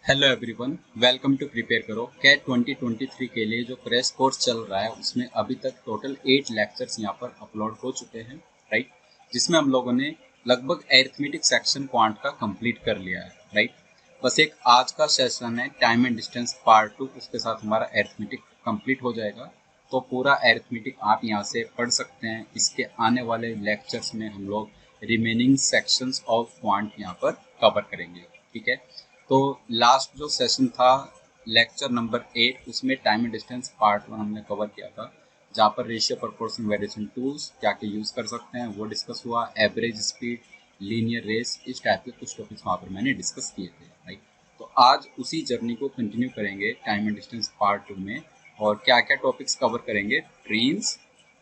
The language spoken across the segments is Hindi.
Hello everyone, welcome to prepare करो कैट 2023 के लिए जो क्रैश कोर्स चल रहा है उसमें अभी तक टोटल 8 लेक्चर्स यहाँ पर अपलोड हो चुके हैं, राइट। जिसमें हम लोगों ने लगभग एरिथमेटिक सेक्शन क्वांट का कंप्लीट कर लिया है, राइट। बस एक आज का सेशन है टाइम एंड डिस्टेंस पार्ट 2, उसके साथ हमारा एरिथमेटिक कंप्लीट हो जाएगा। तो पूरा एरिथमेटिक आप यहाँ से पढ़ सकते हैं। इसके आने वाले लेक्चर्स में हम लोग रिमेनिंग सेक्शंस ऑफ क्वांट यहाँ पर कवर करेंगे, ठीक है। तो लास्ट जो सेशन था लेक्चर नंबर 8, उसमें टाइम एंड डिस्टेंस पार्ट 1 हमने कवर किया था, जहाँ पर रेशियो प्रोपोर्शन वेरिएशन टूल्स क्या क्या यूज़ कर सकते हैं वो डिस्कस हुआ। एवरेज स्पीड, लीनियर रेस, इस टाइप के कुछ टॉपिक्स वहाँ पर मैंने डिस्कस किए थे, राइट। तो आज उसी जर्नी को कंटिन्यू करेंगे टाइम एंड डिस्टेंस पार्ट 2 में। और क्या क्या टॉपिक्स कवर करेंगे? Trains,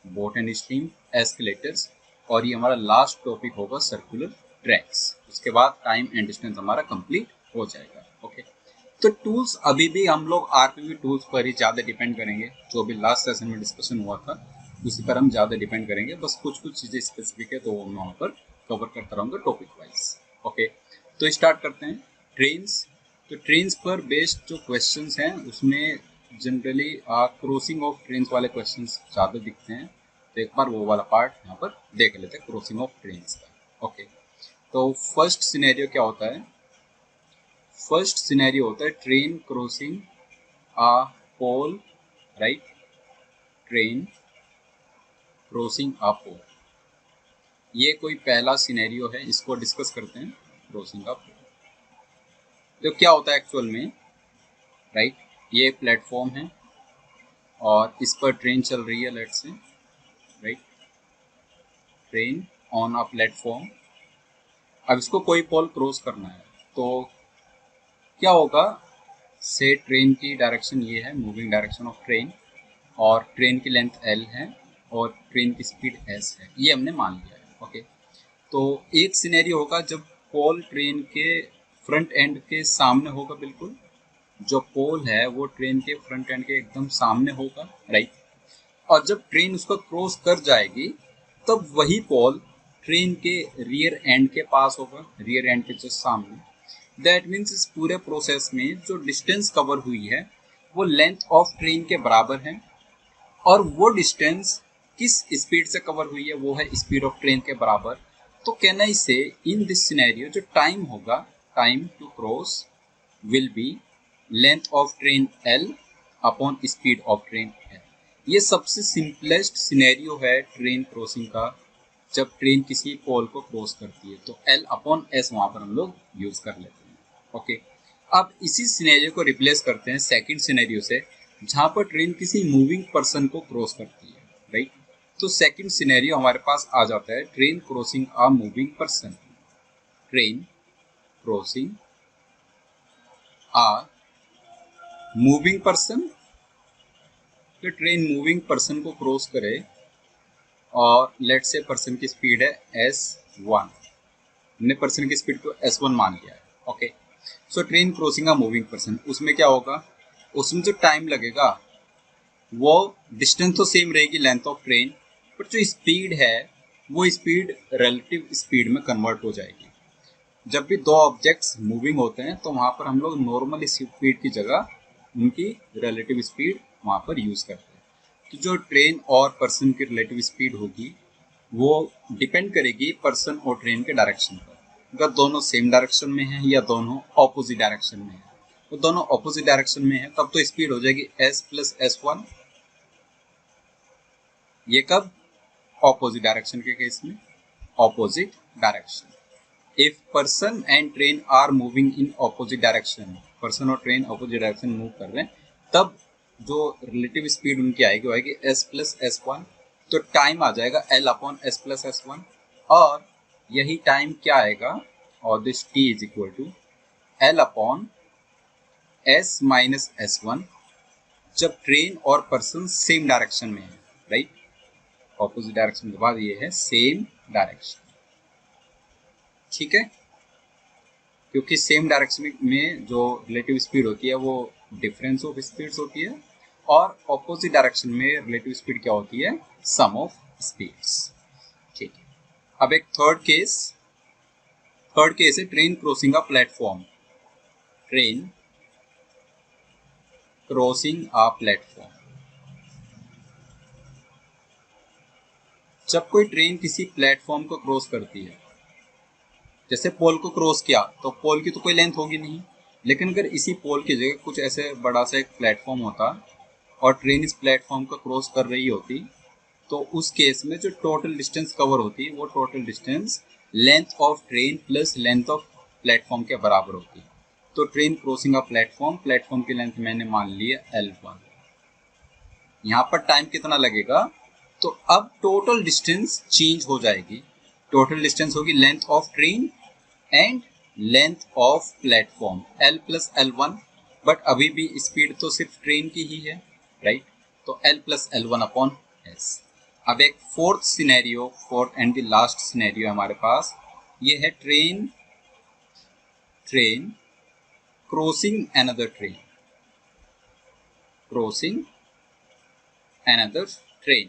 boat and stream, escalators, और ये हमारा लास्ट टॉपिक होगा सर्कुलर ट्रैक्स। उसके बाद टाइम एंड डिस्टेंस हमारा कंप्लीट हो जाएगा, ओके। तो टूल्स अभी भी हम लोग आरपीवी टूल्स पर ही ज़्यादा डिपेंड करेंगे। जो भी लास्ट सेशन में डिस्कशन हुआ था उसी पर हम ज़्यादा डिपेंड करेंगे। बस कुछ कुछ चीज़ें स्पेसिफिक है तो वो मैं वहाँ पर कवर करता रहूँगा टॉपिक वाइज, ओके। तो स्टार्ट करते हैं ट्रेन्स। तो ट्रेन्स पर बेस्ड जो क्वेश्चंस हैं उसमें जनरली क्रॉसिंग ऑफ ट्रेन्स वाले क्वेश्चंस ज़्यादा दिखते हैं। तो एक बार वो वाला पार्ट यहाँ पर देख लेते हैं, क्रॉसिंग ऑफ ट्रेन्स का, ओके। तो फर्स्ट सिनेरियो क्या होता है? फर्स्ट सिनेरियो होता है train crossing a pole, right. Train crossing a pole, ये कोई पहला सिनेरियो है, इसको डिस्कस करते हैं। क्रॉसिंग अ पोल तो क्या होता है एक्चुअल में, राइट। ये प्लेटफॉर्म है और इस पर ट्रेन चल रही है, let's say, right. Train on a platform. अब इसको कोई पोल क्रॉस करना है तो क्या होगा? से ट्रेन की डायरेक्शन ये है, मूविंग डायरेक्शन ऑफ ट्रेन, और ट्रेन की लेंथ L है और ट्रेन की स्पीड S है, ये हमने मान लिया है, ओके। तो एक सिनेरियो होगा जब पोल ट्रेन के फ्रंट एंड के सामने होगा, बिल्कुल जो पोल है वो ट्रेन के फ्रंट एंड के एकदम सामने होगा, राइट। और जब ट्रेन उसको क्रॉस कर जाएगी तब वही पोल ट्रेन के रियर एंड के पास होगा, रियर एंड के जस्ट सामने। दैट मीन्स इस पूरे प्रोसेस में जो डिस्टेंस कवर हुई है वो लेंथ ऑफ ट्रेन के बराबर है, और वो डिस्टेंस किस स्पीड से कवर हुई है वो है स्पीड ऑफ ट्रेन के बराबर। तो कहना इसे इन दिस सिनेरियो जो टाइम होगा, time to cross will be length of train L upon speed of train L। ये सबसे सिंपलेस्ट सिनेरियो है ट्रेन क्रॉसिंग का। जब ट्रेन किसी पोल को क्रॉस करती है तो L अपॉन S वहाँ पर हम लोग यूज कर लेते हैं, ओके। अब इसी सिनेरियो को रिप्लेस करते हैं सेकंड सिनेरियो से, जहाँ पर ट्रेन किसी मूविंग पर्सन को क्रॉस करती है, राइट। तो सेकंड सिनेरियो हमारे पास आ जाता है train crossing a moving person. Train crossing a moving person. तो ट्रेन मूविंग पर्सन को क्रॉस करे और लेट से पर्सन की स्पीड है S1। हमने पर्सन की स्पीड को S1 मान लिया है, okay. So train crossing a moving person, उसमें क्या होगा? उसमें जो टाइम लगेगा वो डिस्टेंस तो सेम रहेगी, लेंथ ऑफ ट्रेन, बट जो स्पीड है वो स्पीड रिलेटिव स्पीड में कन्वर्ट हो जाएगी। जब भी दो ऑब्जेक्ट्स मूविंग होते हैं तो वहाँ पर हम लोग नॉर्मल स्पीड की जगह उनकी रिलेटिव स्पीड वहाँ पर यूज करते हैं। तो जो ट्रेन और पर्सन की रिलेटिव स्पीड होगी वो डिपेंड करेगी पर्सन और ट्रेन के डायरेक्शन पर। अगर दोनों सेम डायरेक्शन में है या दोनों ऑपोजिट डायरेक्शन में है, तो दोनों ऑपोजिट डायरेक्शन में है तब तो स्पीड हो जाएगी S प्लस S1। ये कब? ऑपोजिट डायरेक्शन के केस में, opposite direction. If person and train are moving in opposite direction, person और ट्रेन ऑपोजिट डायरेक्शन मूव कर रहे हैं, तब जो रिलेटिव स्पीड उनकी आएगी वो आएगी S प्लस S1। तो टाइम आ जाएगा L upon S plus S1, और यही टाइम क्या आएगा? और this T is equal to L upon S minus S1, जब ट्रेन और पर्सन सेम डायरेक्शन में है, राइट। ऑपोजिट डायरेक्शन के बाद ये है सेम डायरेक्शन, ठीक है। क्योंकि सेम डायरेक्शन में जो रिलेटिव स्पीड होती है वो डिफरेंस ऑफ स्पीड्स होती है, और ऑपोजिट डायरेक्शन में रिलेटिव स्पीड क्या होती है? सम ऑफ स्पीड्स, ठीक है। अब एक थर्ड केस है train crossing a platform. Train crossing a platform. जब कोई ट्रेन किसी प्लेटफॉर्म को क्रॉस करती है, जैसे पोल को क्रॉस किया तो पोल की तो कोई लेंथ होगी नहीं, लेकिन अगर इसी पोल की जगह कुछ ऐसे बड़ा सा एक प्लेटफॉर्म होता और ट्रेन इस प्लेटफॉर्म को क्रॉस कर रही होती, तो उस केस में जो टोटल डिस्टेंस कवर होती वो total distance length of train plus length of platform के बराबर होती। तो train crossing a platform, platform की लेंथ मैंने मान ली है L1। यहाँ पर टाइम कितना लगेगा, तो अब टोटल डिस्टेंस चेंज हो जाएगी। टोटल डिस्टेंस होगी length of train and length of platform L plus L1, but अभी भी स्पीड तो सिर्फ ट्रेन की ही है, राइट। तो L plus L1 upon S। अब एक fourth scenario, fourth and the last scenario हमारे पास ये है train crossing another train, crossing another train,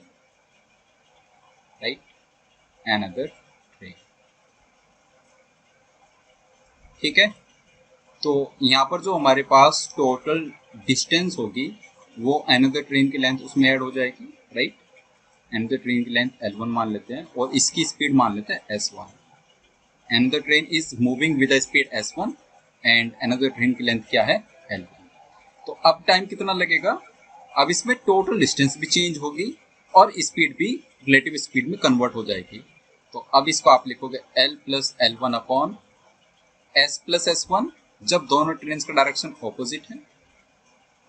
right, another train. ठीक है, तो यहाँ पर जो हमारे पास टोटल डिस्टेंस होगी वो अनदर ट्रेन की लेंथ उसमें ऐड हो जाएगी, राइट। अनदर ट्रेन की लेंथ L1 मान लेते हैं और इसकी स्पीड मान लेते हैं S1। Another train is moving with the speed S1 and another train की लेंथ क्या है, L1। तो अब टाइम कितना लगेगा, अब इसमें टोटल डिस्टेंस भी चेंज होगी और स्पीड भी रिलेटिव स्पीड में कन्वर्ट हो जाएगी। तो अब इसको आप लिखोगे L plus L1 upon S plus S1, जब दोनों ट्रेन का डायरेक्शन ऑपोजिट है,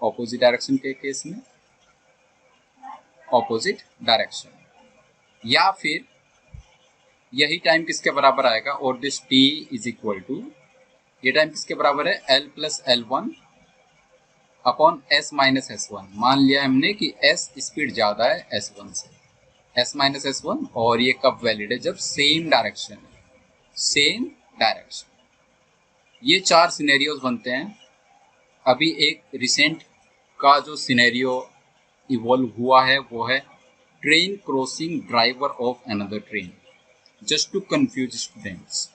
ऑपोजिट डायरेक्शन के केस में ऑपोजिट डायरेक्शन, या फिर यही टाइम किसके बराबर आएगा, और this t is equal to, ये टाइम किसके बराबर है, L plus L1 upon S minus S1। मान लिया हमने कि S स्पीड ज्यादा है S1 से, S माइनस S1, और ये कब वैलिड है, जब सेम डायरेक्शन है, सेम डायरेक्शन। ये चार सिनेरियोज बनते हैं। अभी एक रिसेंट का जो सिनेरियो इवॉल्व हुआ है वो है train crossing driver of another train. Just to confuse students,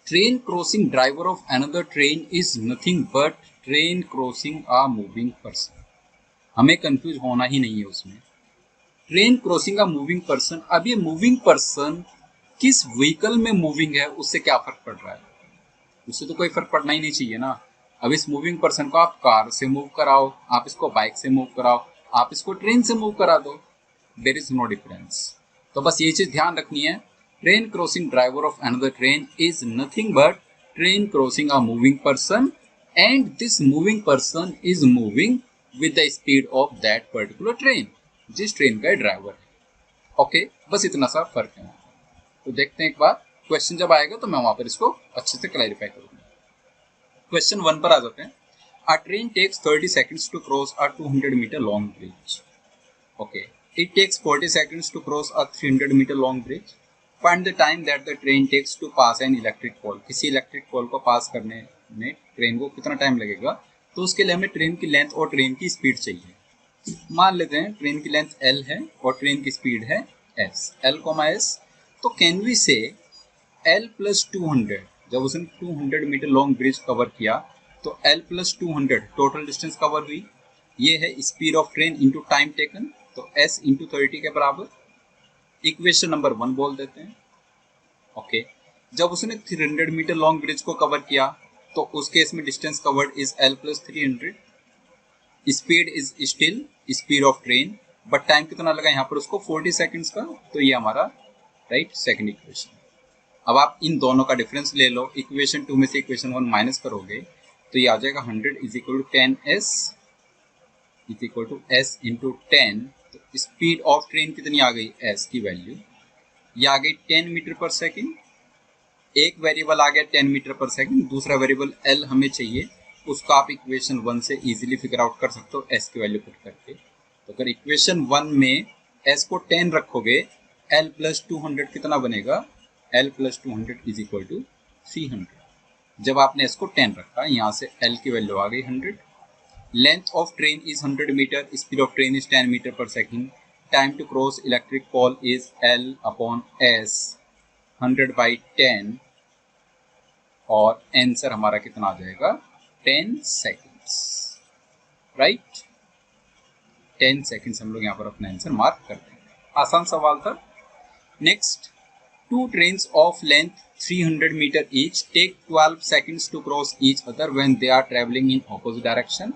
train crossing driver of another train is nothing but train crossing a moving person. हमें कंफ्यूज होना ही नहीं है उसमें। Train crossing a moving person, अब ये मूविंग पर्सन किस व्हीकल में मूविंग है उससे क्या फर्क पड़ रहा है, उससे तो कोई फर्क पड़ना ही नहीं चाहिए ना। अब इस मूविंग पर्सन को आप कार से मूव कराओ, आप इसको बाइक से मूव कराओ, आप इसको ट्रेन से मूव करा दो, देयर इज नो डिफरेंस। तो बस ये चीज ध्यान रखनी है, train crossing driver of another train is nothing but train crossing a moving person and this moving person is moving with the speed of that particular train, जिस ट्रेन का ड्राइवर है। ओके, बस इतना सा फर्क है। तो देखते हैं एक बार क्वेश्चन जब आएगा तो मैं वहां पर इसको अच्छे से क्लैरिफाई करूंगा। क्वेश्चन 1 पर आ जाते हैं। A train takes 30 seconds to cross a 200-meter long bridge. Okay. It takes 40 seconds to cross a 300-meter long bridge. Find the time that the train takes to pass an electric pole. किसी इलेक्ट्रिक पोल को पास करने में ट्रेन को कितना टाइम लगेगा, तो उसके लिए हमें ट्रेन की लेंथ और ट्रेन की स्पीड चाहिए। मान लेते हैं ट्रेन की लेंथ L है और ट्रेन की स्पीड है S, L, S। तो कैन वी से L प्लस 200, जब उसने 200 मीटर लॉन्ग ब्रिज कवर किया तो L plus 200 total distance cover हुई। ये है speed of train into time taken, तो S इंटू 30 के बराबर। इक्वेशन नंबर 1 बोल देते हैं। ओके, जब उसने 300 मीटर लॉन्ग ब्रिज को कवर किया तो उस केस में distance covered is L plus 300, speed is still speed of train, but time कितना लगा यहाँ पर उसको 40 सेकेंड्स का। तो ये हमारा राइट सेकेंड इक्वेशन। अब आप इन दोनों का डिफरेंस ले लो, इक्वेशन 2 में से इक्वेशन 1 माइनस करोगे तो ये आ जाएगा 100 is equal to 10s is equal to s into 10। तो स्पीड ऑफ ट्रेन कितनी आ गई, s की वैल्यू ये आ गई 10 मीटर पर सेकेंड। एक वेरिएबल आ गया 10 मीटर पर सेकेंड, दूसरा वेरिएबल l हमें चाहिए, उसको आप इक्वेशन 1 से इजीली फिगर आउट कर सकते हो s की वैल्यू पुट करके। तो अगर इक्वेशन 1 में s को 10 रखोगे, l प्लस 200 कितना बनेगा, L plus 200 is equal to 300। जब आपने इसको 10 रखा, यहाँ से L की वैल्यू आ गई 100। Length of train is 100 meter, speed of train is 10 meter per second, time to cross electric pole is L upon S 100/10, और आंसर हमारा कितना आ जाएगा, 10 सेकेंड्स, राइट। 10 सेकेंड्स हम लोग यहाँ पर अपना आंसर मार्क करते हैं। आसान सवाल था। Next, two trains of length 300 meter each take 12 seconds to cross each other when they are traveling in opposite direction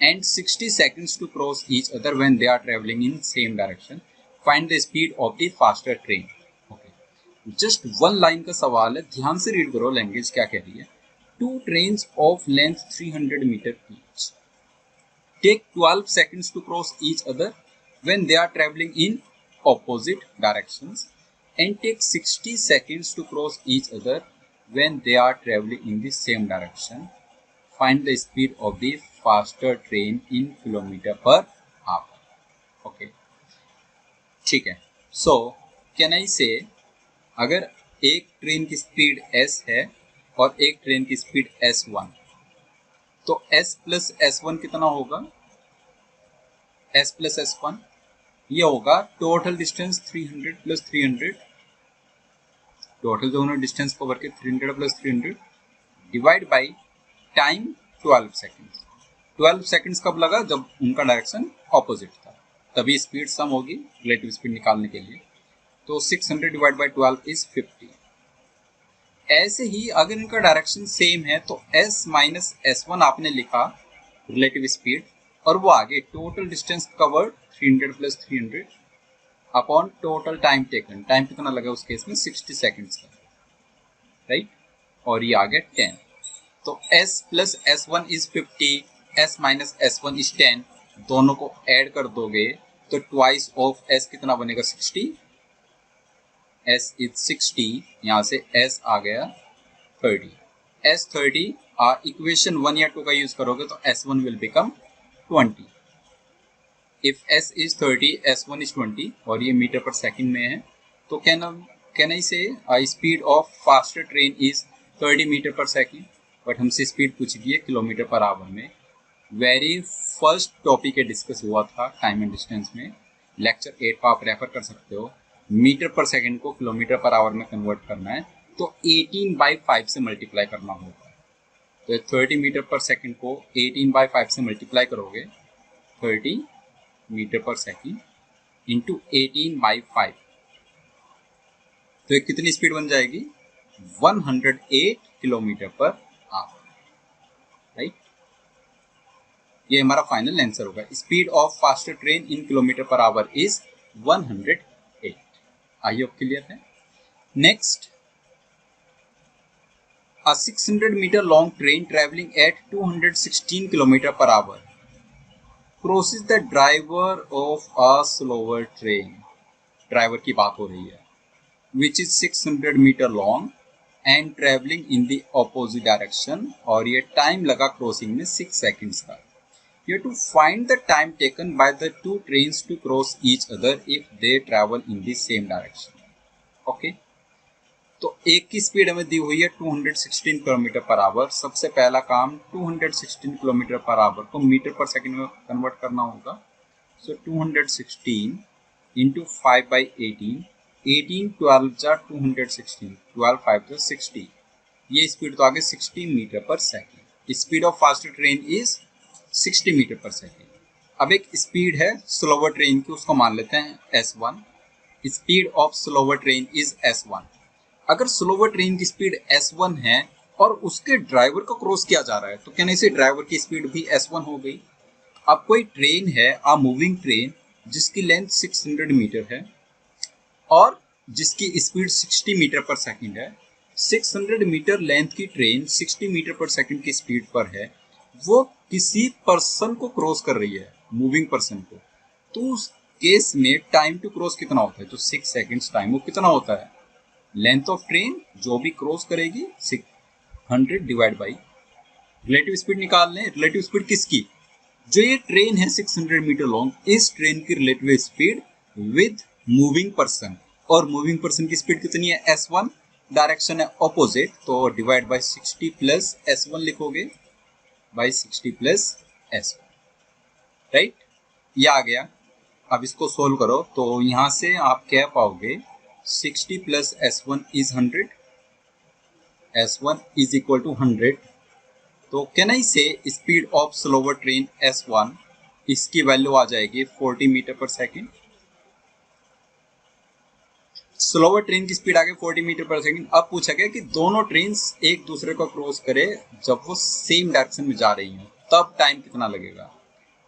and 60 seconds to cross each other when they are traveling in same direction. Find the speed of the faster train. Okay. Just one line का सवाल है, ध्यान से रीड करो लैंग्वेज क्या कह रही है। Two trains of length 300 meter each take 12 seconds to cross each other when they are traveling in opposite directions and take 60 seconds to cross each other when they are traveling in the same direction. Find the speed of the faster train in kilometer per hour. Okay, ठीक है। So can I say, अगर एक ट्रेन की स्पीड s है और एक ट्रेन की स्पीड s1, तो s प्लस s1 कितना होगा? s प्लस s1 ये होगा टोटल डिस्टेंस 300 प्लस 300, टोटल जो उन्होंने डिस्टेंस कवर के 300 plus 300 divide by time 12 seconds. 12 seconds कब लगा? जब उनका डायरेक्शन ऑपोजिट था, तभी स्पीड सम होगी रिलेटिव स्पीड निकालने के लिए। तो 600 डिवाइड बाई 12 इज 50। ऐसे ही अगर इनका डायरेक्शन सेम है तो s माइनस s1 आपने लिखा रिलेटिव स्पीड, और वो आगे total distance covered 300 plus 300 upon total time taken. Time कितना लगा उस केस में? 60 सेकेंड्स का, राइट। और ये आ गया 10। तो s plus s1 is 50, s minus s1 is 10। दोनों को ऐड कर दोगे तो ट्वाइस ऑफ s कितना बनेगा? 60। s इज 60, यहाँ से s आ गया 30। s 30 इक्वेशन 1 या 2 का यूज करोगे तो s1 will become 20। If s is 30, s1 is 20 और ये मीटर पर सेकंड में है, तो can I say speed of faster train is 30 metre per second, but हमसे स्पीड पूछ गई है किलोमीटर पर आवर में। वेरी फर्स्ट टॉपिक डिस्कस हुआ था टाइम एंड डिस्टेंस में, लेक्चर 8 को आप रेफर कर सकते हो। मीटर पर सेकंड को किलोमीटर पर आवर में कन्वर्ट करना है तो 18/5 से मल्टीप्लाई करना होगा। तो 30 मीटर पर सेकंड को 18/5 से मल्टीप्लाई करोगे, 30 मीटर पर सेकंड इंटू 18/5, तो ये कितनी स्पीड बन जाएगी? 108 किलोमीटर पर आवर, राइट। ये हमारा फाइनल आंसर होगा। Speed of faster train in kilometer per hour is 108। I hope clear है। Next, a 600 meter long train traveling at 216 kilometer per hour crosses the driver of a slower train. Driver की बात हो रही है, which is 600 meter long and traveling in the opposite direction, और ये टाइम लगा क्रॉसिंग में 6 seconds का। You have to find the time taken by the two trains to cross each other if they travel in the same direction. Okay? तो एक की स्पीड हमें दी हुई है 216 किलोमीटर पर आवर। सबसे पहला काम 216 किलोमीटर पर आवर को मीटर पर सेकंड में कन्वर्ट करना होगा। सो 216 इंटू 5/18, 18 12 जा 216, 12 5 जा 60। ये स्पीड तो आगे 60 meter per second. Speed of faster train is 60 meter per second. अब एक स्पीड है स्लोवर ट्रेन की, उसको मान लेते हैं S1। Speed of slower train is S1। अगर स्लोवर ट्रेन की स्पीड S1 है और उसके ड्राइवर को क्रॉस किया जा रहा है तो क्या नहीं, ड्राइवर की स्पीड भी S1 हो गई। अब कोई ट्रेन है, आ मूविंग ट्रेन, जिसकी लेंथ 600 मीटर है और जिसकी स्पीड 60 मीटर पर सेकंड है। 600 मीटर लेंथ की ट्रेन 60 मीटर पर सेकंड की स्पीड पर है, वो किसी पर्सन को क्रॉस कर रही है, मूविंग पर्सन को। तो उस केस में टाइम टू क्रॉस कितना होता है? जो 6 सेकेंड्स टाइम, वो कितना होता है? लेंथ ऑफ ट्रेन जो भी क्रॉस करेगी 600 डिवाइड बाई रिलेटिव स्पीड निकाल लें। रिलेटिव स्पीड किसकी? जो ये ट्रेन है 600 मीटर लॉन्ग, इस ट्रेन की relative speed with moving person, और मूविंग पर्सन की स्पीड कितनी है? S1। डायरेक्शन है ऑपोजिट, तो डिवाइड बाई 60 प्लस S1 लिखोगे, बाई 60 प्लस S1, राइट। ये आ गया। अब इसको सोल्व करो तो यहां से आप क्या पाओगे? 60 plus S1 is 100, S1 is equal to 100। तो कैन आई से speed of slower train S1 इसकी वैल्यू आ जाएगी 40 metre per second. Slower train की स्पीड आ गई 40 मीटर पर सेकेंड। अब पूछा गया कि दोनों ट्रेन एक दूसरे को क्रॉस करे जब वो सेम डायरेक्शन में जा रही हो तब टाइम कितना लगेगा।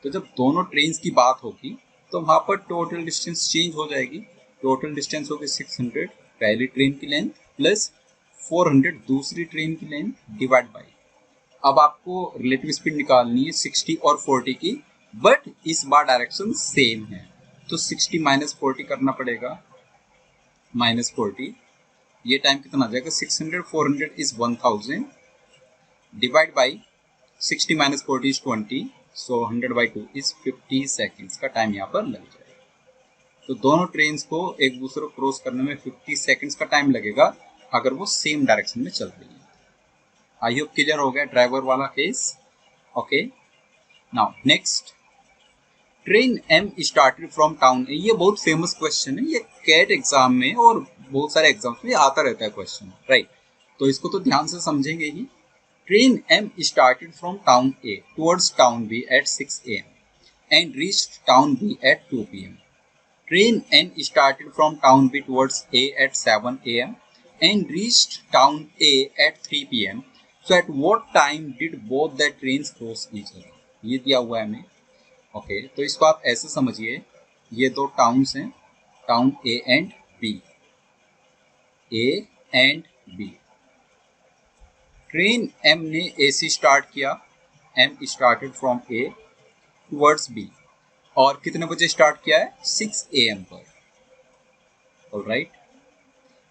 तो जब दोनों ट्रेन की बात होगी तो वहां पर टोटल डिस्टेंस चेंज हो जाएगी। टोटल डिस्टेंस होगी 600 पहली ट्रेन की लेंथ प्लस 400 दूसरी ट्रेन की लेंथ डिवाइड बाई, अब आपको रिलेटिव स्पीड निकालनी है 60 और 40 की, बट इस बार डायरेक्शन सेम है तो 60 माइनस 40 करना पड़ेगा, माइनस 40। ये टाइम कितना आ जाएगा 600 400 is 1000 divide by 60 minus 40 is 20, so 100 by 2 is 50 seconds का टाइम यहाँ पर लग जाएगा। तो दोनों ट्रेन को एक दूसरे को क्रॉस करने में 50 सेकेंड्स का टाइम लगेगा अगर वो सेम डायरेक्शन में चल रही है। आई होप क्लियर हो गया ड्राइवर वाला case. Okay, now next, train M started from town A. ये बहुत फेमस क्वेश्चन है, ये कैट एग्जाम में और बहुत सारे एग्जाम्स में आता रहता है क्वेश्चन, राइट। तो इसको तो ध्यान से समझेंगे ही। Train M started from town A towards town B at 6 AM and reached town B at 2 PM. Train N started from town B towards A at 7 AM and reached town A at 3 PM. So at what time did both the trains cross each other? ये दिया हुआ है हमें। ओके, तो इसको आप ऐसे समझिए, ये दो टाउन्स हैं, town A and B, A and B। Train M ने A से स्टार्ट किया, M started from A towards B, और कितने बजे स्टार्ट किया है 6 AM पर, alright,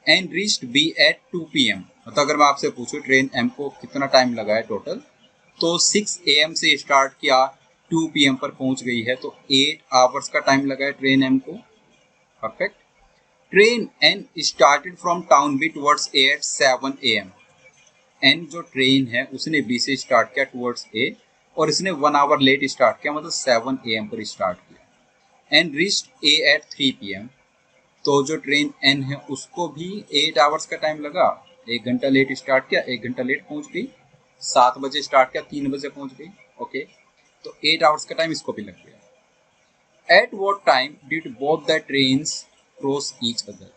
and reached B at 2 PM। मतलब अगर मैं आपसे पूछूं ट्रेन एम को कितना टाइम लगा है टोटल, तो 6 AM से स्टार्ट किया 2 PM पर पहुंच गई है, तो 8 आवर्स का टाइम लगा है ट्रेन एम को। Perfect. Train N started from town B towards A at 7 AM। N जो ट्रेन है उसने बी से स्टार्ट किया टुवर्ड्स ए, और इसने 1 आवर लेट स्टार्ट किया, मतलब 7 AM पर स्टार्ट किया, and reached A at 3 PM। तो जो ट्रेन एन है उसको भी 8 आवर्स का टाइम लगा, 1 घंटा लेट स्टार्ट किया, 1 घंटा लेट पहुंच गई, 7 बजे स्टार्ट किया, 3 बजे पहुंच गई। ओके, तो 8 आवर्स का टाइम इसको भी लग गया। At what time did both the trains cross each other,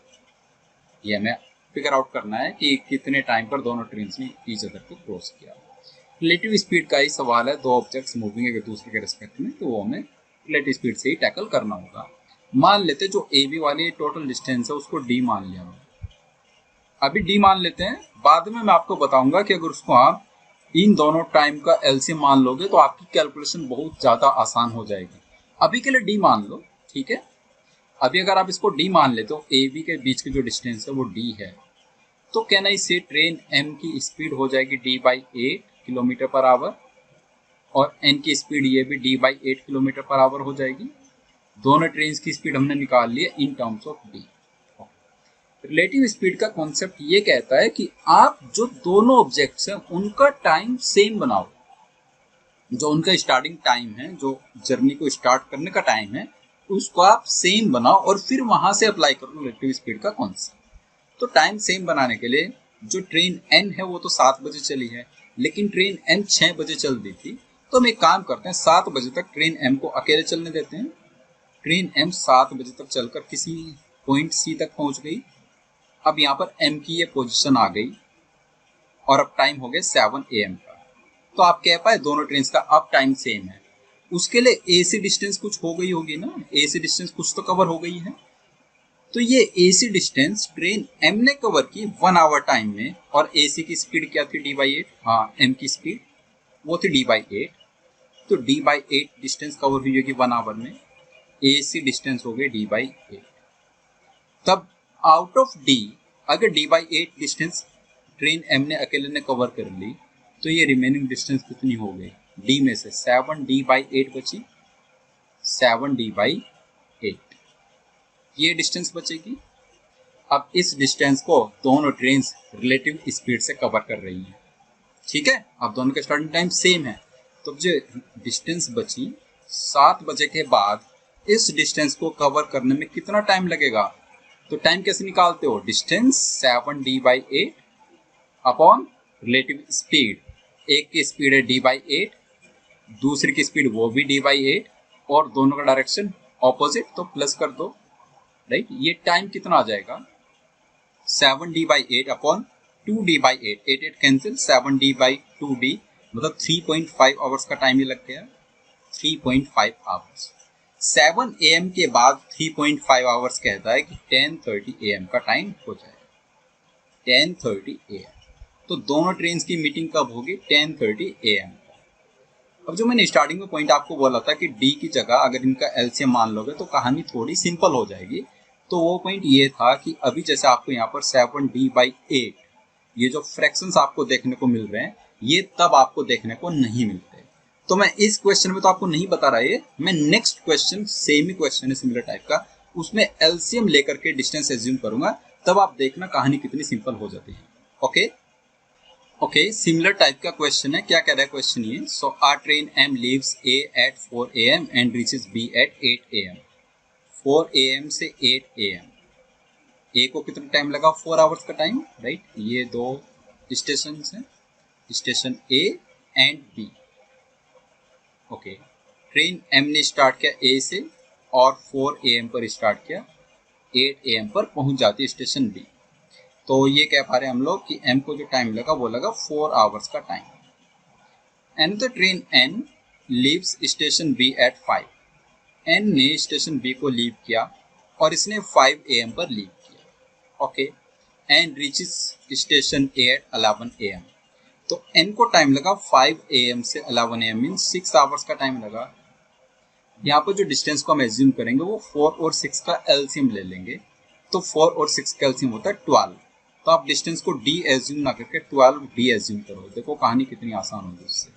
ये हमें फिगर आउट करना है कि कितने टाइम पर दोनों ट्रेन ने ईच अदर को क्रॉस किया। रिलेटिव स्पीड का ही सवाल है, दो ऑब्जेक्ट्स मूविंग एक दूसरे के रिस्पेक्ट में, तो वो हमें रिलेटिव स्पीड से ही टैकल करना होगा। मान लेते जो ए बी वाली टोटल डिस्टेंस है उसको डी मान लिया, अभी डी मान लेते हैं, बाद में मैं आपको बताऊंगा कि अगर उसको आप इन दोनों टाइम का एलसीएम मान लोगे तो आपकी कैलकुलेशन बहुत ज्यादा आसान हो जाएगी। अभी के लिए डी मान लो, ठीक है। अभी अगर आप इसको डी मान लेते हो, ए बी के बीच की जो डिस्टेंस है वो डी है, तो कहना इससे ट्रेन एम की स्पीड हो जाएगी D/8 किलोमीटर पर आवर, और एन की स्पीड ये भी D/8 किलोमीटर पर आवर हो जाएगी। दोनों ट्रेन की स्पीड हमने निकाल ली है इन terms of D. Relative speed का कॉन्सेप्ट ये कहता है कि आप जो दोनों ऑब्जेक्ट्स हैं उनका टाइम सेम बनाओ, जो उनका स्टार्टिंग टाइम है, जो जर्नी को स्टार्ट करने का टाइम है, उसको आप सेम बनाओ और फिर वहां से अप्लाई करो रिलेटिव स्पीड का कॉन्सेप्ट। तो टाइम सेम बनाने के लिए जो ट्रेन एन है वो तो 7 बजे चली है, लेकिन ट्रेन एम 6 बजे चल दी थी, तो हम एक काम करते हैं 7 बजे तक ट्रेन एम को अकेले चलने देते हैं। ट्रेन एम 7 बजे तक चलकर किसी पॉइंट सी तक पहुंच गई। अब यहाँ पर एम की ये पोजीशन आ गई और अब टाइम हो गया 7 AM का, तो आप कह पाए दोनों ट्रेन का अब टाइम सेम है। उसके लिए ए सी डिस्टेंस कुछ हो गई होगी ना, ए सी डिस्टेंस कुछ तो कवर हो गई है। तो ये ए सी डिस्टेंस ट्रेन एम ने कवर की 1 आवर टाइम में, और ए सी की स्पीड क्या थी D/8, हाँ एम की स्पीड वो थी D/8, तो D/8 डिस्टेंस कवर हुई होगी 1 आवर में, ए सी डिस्टेंस हो गई D/8। तब आउट ऑफ डी अगर D/8 डिस्टेंस ट्रेन एम ने अकेले ने कवर कर ली, तो ये रिमेनिंग डिस्टेंस कितनी हो गई, डी में से 7D/8 बची, 7D/8 ये डिस्टेंस बचेगी। अब इस डिस्टेंस को दोनों ट्रेन रिलेटिव स्पीड से कवर कर रही हैं, ठीक है। अब दोनों का स्टार्टिंग टाइम सेम है, तो जो डिस्टेंस बची 7 बजे के बाद इस डिस्टेंस को कवर करने में कितना टाइम लगेगा, तो टाइम कैसे निकालते हो, distance 7D/8 upon relative speed. एक की स्पीड है D/8, दूसरी की स्पीड वो भी D/8, और दोनों का डायरेक्शन ऑपोजिट, तो प्लस कर दो, राइट। ये टाइम कितना आ जाएगा 7d/8 upon 2d/8, 8 cancel, 7d/2d मतलब 3.5 आवर्स का टाइम ही लग गया, 3.5 आवर्स। 7 AM के बाद 3.5 आवर्स कहता है कि 10:30 AM का टाइम हो जाएगा, 10:30 AM। तो दोनों ट्रेन की मीटिंग कब होगी 10:30 AM। अब जो मैंने स्टार्टिंग में पॉइंट आपको बोला था कि डी की जगह अगर इनका एलसीएम मान लोगे तो कहानी थोड़ी सिंपल हो जाएगी। तो वो पॉइंट ये था कि अभी जैसे आपको यहाँ पर 7d/8 ये जो फ्रैक्शंस आपको देखने को मिल रहे हैं ये तब आपको देखने को नहीं मिलते। तो मैं इस क्वेश्चन में तो आपको नहीं बता रहा है, मैं नेक्स्ट क्वेश्चन सेम ही क्वेश्चन है सिमिलर टाइप का, उसमें एलसीएम लेकर के डिस्टेंस एज्यूम करूंगा, तब आप देखना कहानी कितनी सिंपल हो जाती है। ओके, सिमिलर टाइप का क्वेश्चन है। क्या कह रहा है क्वेश्चन ये, so our train M leaves A at 4 AM and reaches B at 8 AM। 4 AM से 8 AM, ए को कितना टाइम लगा 4 आवर्स का टाइम, राइट। ये दो स्टेशन हैं, station A and B. Okay, train M ने स्टार्ट किया ए से और 4 AM पर स्टार्ट किया, 8 AM पर पहुंच जाती है स्टेशन बी। तो ये कह पा रहे हैं हम लोग कि एम को जो टाइम लगा वो लगा 4 आवर्स का time. And the train N leaves station B at 5। N ने स्टेशन बी को लीव किया और इसने 5 AM पर लीव किया, okay. And reaches station A at 11 AM। तो एन को टाइम लगा 5 AM से 11 AM मीन 6 आवर्स का टाइम लगा। यहाँ पर जो डिस्टेंस को हम एज्यूम करेंगे वो 4 और 6 का एलसीएम ले लेंगे, तो 4 और 6 का एलसीएम होता है 12। तो आप डिस्टेंस को डी एज्यूम ना करके 12d एज्यूम करो, देखो कहानी कितनी आसान होगी उससे।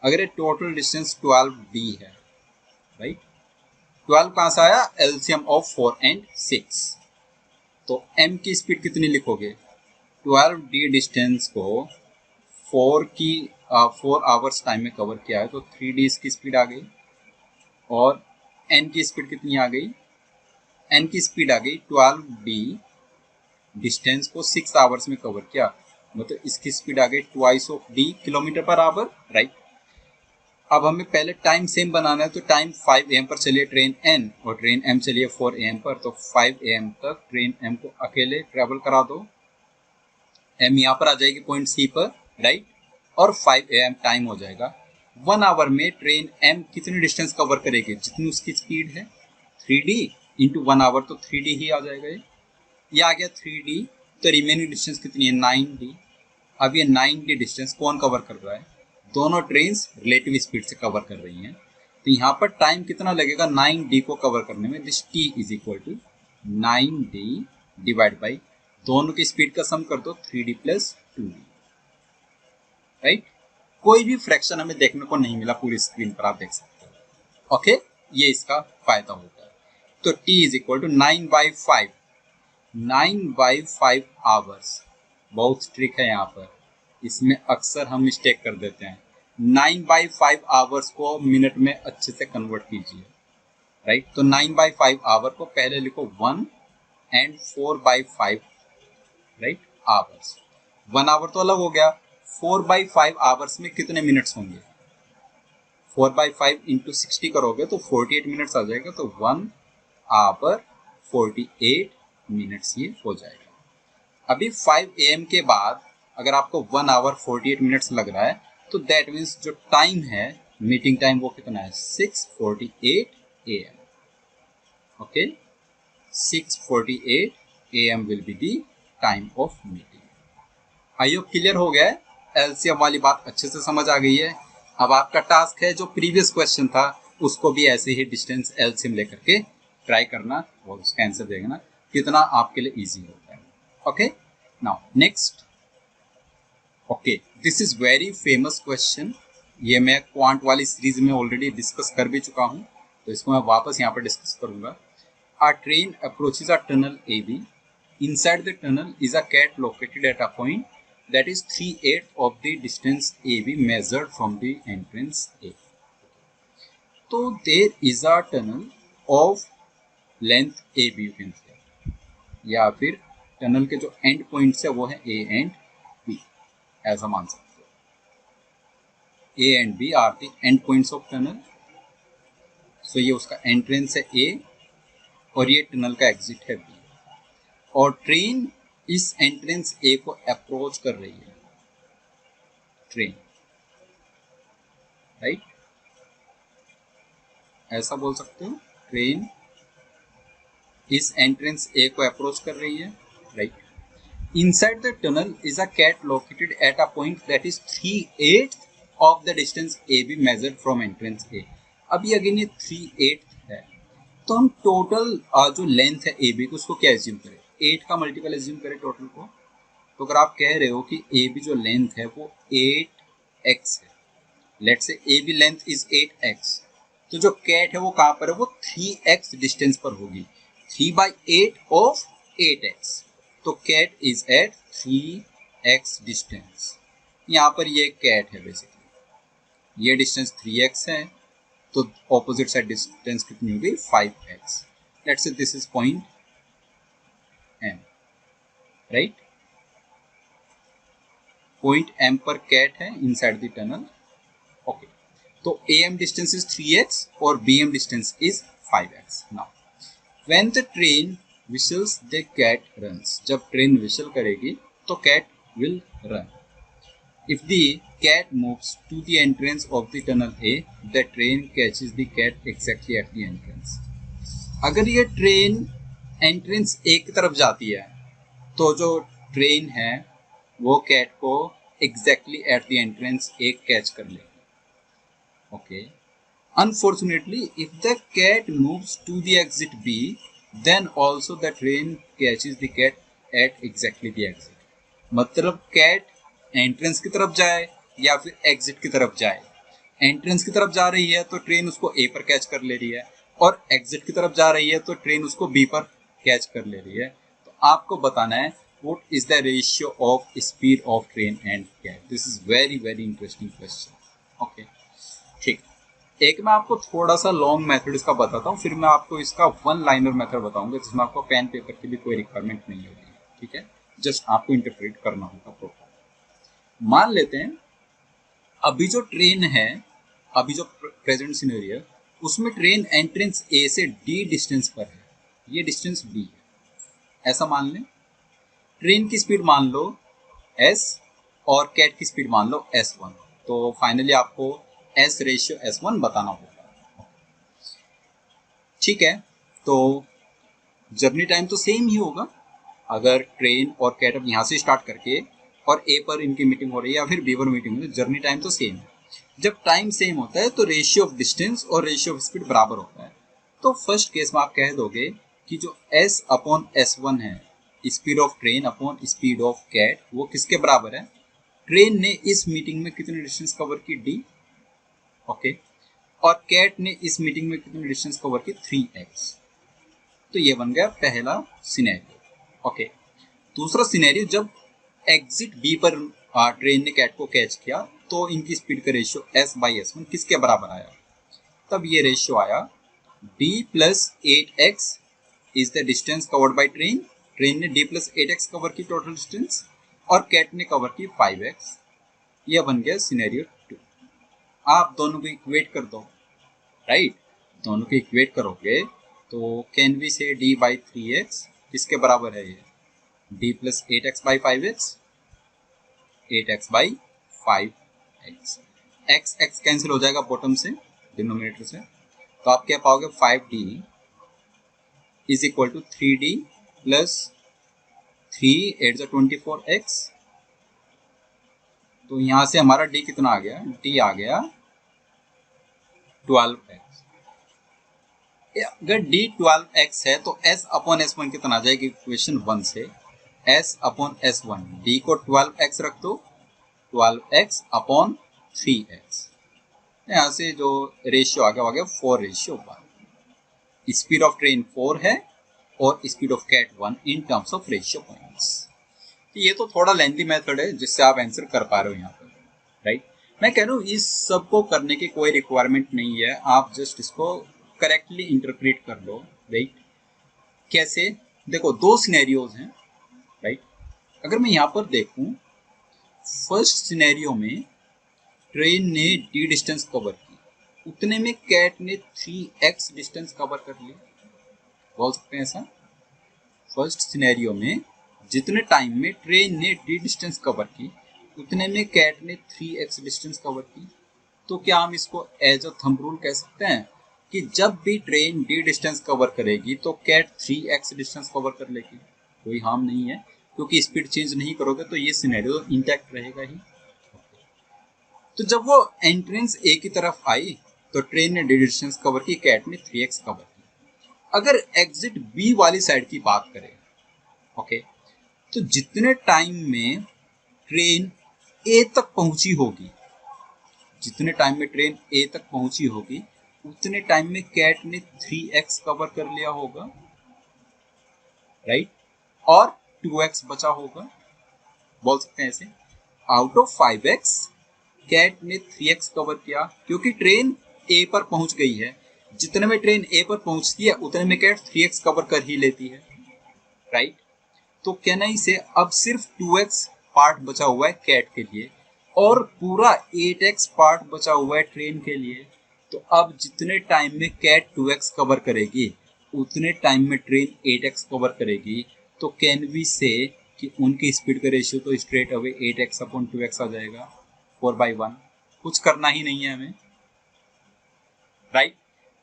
अगर ये टोटल डिस्टेंस 12d है, राइट, 12 कहाँ से आया, एलसीएम ऑफ 4 एंड 6। तो m की स्पीड कितनी लिखोगे, 12d डिस्टेंस को 4 आवर्स टाइम में कवर किया है, तो 3d इसकी स्पीड आ गई। और n की स्पीड कितनी आ गई, n की स्पीड आ गई 12d डिस्टेंस को 6 आवर्स में कवर किया, मतलब इसकी स्पीड आ गई twice of d kilometre per our, right. अब हमें पहले टाइम सेम बनाना है, तो टाइम 5 AM पर चलिए ट्रेन n और ट्रेन m चलिए 4 AM पर, तो 5 AM तक ट्रेन m को अकेले ट्रेवल करा दो, m यहाँ पर आ जाएगी पॉइंट C पर, राइट, और 5 AM टाइम हो जाएगा। 1 आवर में ट्रेन m कितनी डिस्टेंस कवर करेगी, जितनी उसकी स्पीड है 3d इंटू 1 आवर, तो 3d ही आ जाएगा। ये आ गया 3d, तो रिमेनिंग डिस्टेंस कितनी है 9d। अब ये 9d डिस्टेंस कौन कवर कर रहा है, दोनों ट्रेन्स रिलेटिव स्पीड से कवर कर रही हैं। तो यहाँ पर टाइम कितना लगेगा 9d को कवर करने में, this t is equal to 9d divide by दोनों की स्पीड का सम कर दो 3d प्लस 2d, राइट। कोई भी फ्रैक्शन हमें देखने को नहीं मिला पूरी स्क्रीन पर, आप देख सकते हो, ओके। ये इसका फायदा होता है। तो t is equal to 9/5, 9/5 hours. बहुत ट्रिक है यहाँ पर, इसमें अक्सर हम मिस्टेक कर देते हैं। 9/5 आवर्स को मिनट में अच्छे से कन्वर्ट कीजिए, राइट। तो 9/5 आवर को पहले लिखो 1 एंड 4/5, राइट, आवर्स। 1 आवर तो अलग हो गया, 4/5 आवर्स में कितने मिनट्स होंगे, 4/5 इंटू 60 करोगे तो 48 मिनट्स आ जाएगा, तो 1 आवर 48 मिनट्स ये हो जाएगा। अभी 5 AM के बाद अगर आपको 1 आवर 48 मिनट्स लग रहा है, तो दैट मीन्स जो टाइम है मीटिंग टाइम वो कितना है 6:48 AM, okay. 6:48 AM will be the time of meeting. I hope clear हो गया है, एलसीएम वाली बात अच्छे से समझ आ गई है। अब आपका टास्क है जो प्रीवियस क्वेश्चन था उसको भी ऐसे ही डिस्टेंस एलसीएम लेकर के ट्राई करना और उसका आंसर देखना कितना आपके लिए इजी होता है, okay. Now next, okay, this is very famous question. ये मैं क्वांट वाली सीरीज में ऑलरेडी डिस्कस कर भी चुका हूँ, तो इसको मैं वापस यहाँ पर डिस्कस करूंगा। A train approaches a tunnel AB. Inside the tunnel is a cat located at a point that is 3/8 of the distance AB measured from the entrance A. So there is a tunnel of length AB, you can say, या फिर टनल के जो एंड पॉइंट्स है वो है A एंड B, ऐसा मान सकते हो। A and B are the end points of tunnel सो ये उसका एंट्रेंस है ए और ये टनल का एग्जिट है बी, और ट्रेन इस एंट्रेंस ए को अप्रोच कर रही है, ट्रेन, राइट, ऐसा बोल सकते हो, ट्रेन इस एंट्रेंस ए को अप्रोच कर रही है, right. Inside the tunnel is a cat located at a point that is 3/8 of the distance AB measured from entrance A. अभी अगेन ये 3/8 है, तो हम टोटल जो लेंथ है AB की उसको क्या एज्यूम करें, 8 का मल्टीपल एज्यूम करें टोटल को। तो अगर आप कह रहे हो कि AB जो लेंथ है वो 8x है, let's say AB length is 8x, तो जो कैट है वो कहाँ पर है, वो 3x डिस्टेंस पर होगी, 3/8 ऑफ 8x, तो cat is eight 3x distance. यहाँ पर ये कैट है बेसिकली, ये डिस्टेंस 3x है, तो ऑपोजिट साइड डिस्टेंस कितनी होगी 5x। Let's say this is point M, right, point M पर कैट है इनसाइड द टनल, ओके। तो AM डिस्टेंस इज 3x और BM distance is 5x। Now when the train whistles the cat runs, जब ट्रेन विशल करेगी तो cat will run. If the cat moves to the entrance of the tunnel A, the train catches the cat exactly at the entrance. अगर ये ट्रेन एंट्रेंस A की तरफ जाती है तो जो ट्रेन है वो कैट को exactly at the entrance A catch कर लेगी, okay. Unfortunately, if the cat moves to the exit B, then also the train catches the cat at exactly the exit. मतलब कैट एंट्रेंस की तरफ जाए या फिर एग्जिट की तरफ जाए, एंट्रेंस की तरफ जा रही है तो ट्रेन उसको ए पर कैच कर ले रही है, और एग्जिट की तरफ जा रही है तो ट्रेन उसको बी पर कैच कर ले रही है। तो आपको बताना है what is the ratio of speed of train and cat. This is very very interesting question, okay, ठीक। एक मैं आपको थोड़ा सा लॉन्ग मेथड इसका बताता हूँ, फिर मैं आपको इसका वन लाइनर मेथड बताऊंगा जिसमें आपको पेन पेपर की भी कोई रिक्वायरमेंट नहीं होगी, ठीक है, जस्ट आपको इंटरप्रेट करना होगा प्रॉपर। मान लेते हैं अभी जो ट्रेन है, अभी जो प्रेजेंट सिनेरियो है उसमें ट्रेन एंट्रेंस ए से डी डिस्टेंस पर है, ये डिस्टेंस बी है, ऐसा मान लें। ट्रेन की स्पीड मान लो s और कैट की स्पीड मान लो s1, तो फाइनली आपको S रेशियो S1 बताना होगा, ठीक है। तो जर्नी टाइम तो सेम ही होगा, अगर ट्रेन और कैट अब यहाँ से स्टार्ट करके और A पर इनकी मीटिंग हो रही है या फिर B पर मीटिंग हो रही है, जर्नी टाइम तो सेम है। जब टाइम सेम होता है तो रेशियो ऑफ डिस्टेंस और रेशियो ऑफ स्पीड बराबर होता है। तो फर्स्ट केस में आप कह दोगे कि जो S अपॉन S1 है, speed of train upon speed of cat, वो किसके बराबर है, ट्रेन ने इस मीटिंग में कितनी डिस्टेंस कवर की D, ओके, और कैट ने इस मीटिंग में कितनी डिस्टेंस कवर की 3x। तो ये बन गया पहला सिनेरियो, ओके। दूसरा सिनेरियो, जब एग्जिट बी पर ट्रेन ने कैट को कैच किया तो इनकी स्पीड का रेशियो S/S1 किसके बराबर आया, तब ये रेशियो आया D + 8x is the distance covered by train, train ने D + 8x कवर की टोटल डिस्टेंस और कैट ने कवर की 5x। यह बन गया सिनेरियो 2। आप दोनों को इक्वेट कर दो, राइट, दोनों को इक्वेट करोगे तो कैन वी से D/3x किसके बराबर है, ये D + 8x/5x, 8x/5x, x cancel हो जाएगा बॉटम से डिनोमिनेटर से, तो आप क्या पाओगे 5D = 3D + 3 8 24x। तो यहां से हमारा D कितना आ गया, D आ गया 12x। अगर D 12x है तो S/S1 कितना आ जाएगा, इक्वेशन 1 से S/S1, D को 12x रख दो, 12x/3x, यहाँ से जो रेशियो आ गया 4:1। स्पीड ऑफ ट्रेन 4 है और speed of cat 1 in terms of ratio points. ये तो थोड़ा लेंथी मेथड है जिससे आप आंसर कर पा रहे हो यहाँ पर, राइट। मैं कह रहा हूँ इस सब को करने की कोई रिक्वायरमेंट नहीं है, आप जस्ट इसको करेक्टली इंटरप्रेट कर लो, राइट। कैसे, देखो दो सिनेरियोज हैं, राइट। अगर मैं यहाँ पर देखूं, फर्स्ट सिनेरियो में ट्रेन ने D डिस्टेंस कवर की, उतने में कैट ने 3x डिस्टेंस कवर कर लिया, बोल सकते हैं ऐसा। फर्स्ट सिनेरियो में जितने टाइम में ट्रेन ने d डिस्टेंस कवर की उतने में कैट ने 3x डिस्टेंस कवर की। तो क्या हम इसको एज अ थंब रूल कह सकते हैं कि जब भी ट्रेन d डिस्टेंस कवर करेगी तो कैट 3x डिस्टेंस कवर कर लेगी। कोई हार्म नहीं है, क्योंकि स्पीड चेंज नहीं करोगे तो ये सिनेरियो इंटैक्ट रहेगा ही। तो जब वो एंट्रेंस ए की तरफ आई तो ट्रेन ने d डिस्टेंस कवर की, कैट ने 3x कवर की। अगर एग्जिट बी वाली साइड की बात करें, ओके, तो जितने टाइम में ट्रेन ए तक पहुंची होगी, जितने टाइम में ट्रेन ए तक पहुंची होगी उतने टाइम में कैट ने 3x कवर कर लिया होगा, राइट, और 2x बचा होगा। बोल सकते हैं ऐसे, आउट ऑफ 5x कैट ने 3x कवर किया, क्योंकि ट्रेन ए पर पहुंच गई है। जितने में ट्रेन ए पर पहुंचती है उतने में कैट 3x कवर कर ही लेती है, राइट। तो कहना ही से अब सिर्फ 2x पार्ट बचा हुआ है कैट के लिए और पूरा 8x पार्ट बचा हुआ है ट्रेन के लिए। तो अब जितने टाइम में कैट 2x कवर करेगी उतने टाइम में ट्रेन 8x कवर करेगी। तो कैन वी से कि उनकी स्पीड का रेशियो तो straight away 8x upon 2x आ जाएगा, 4/1। कुछ करना ही नहीं है हमें, राइट।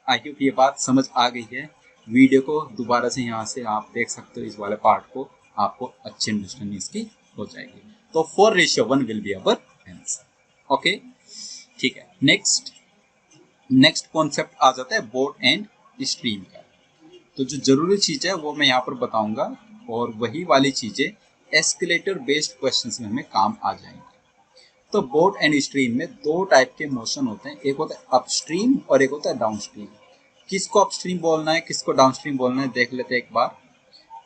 आई होप ये बात समझ आ गई है। वीडियो को दोबारा से यहाँ से आप देख सकते हो, इस वाले पार्ट को, आपको अच्छी अंडरस्टैंडिंग इसकी हो जाएगी। तो 4:1 will be our answer. Okay, ठीक है। नेक्स्ट कॉन्सेप्ट आ जाता है बोट एंड स्ट्रीम का। तो जो जरूरी चीज है वो मैं यहाँ पर बताऊंगा और वही वाली चीजें एस्केलेटर बेस्ड क्वेश्चंस में हमें काम आ जाएंगे। तो बोट एंड स्ट्रीम में दो टाइप के मोशन होते हैं, एक होता है अपस्ट्रीम और एक होता है डाउनस्ट्रीम। किसको अपस्ट्रीम बोलना है किसको डाउनस्ट्रीम बोलना है देख लेते हैं एक बार।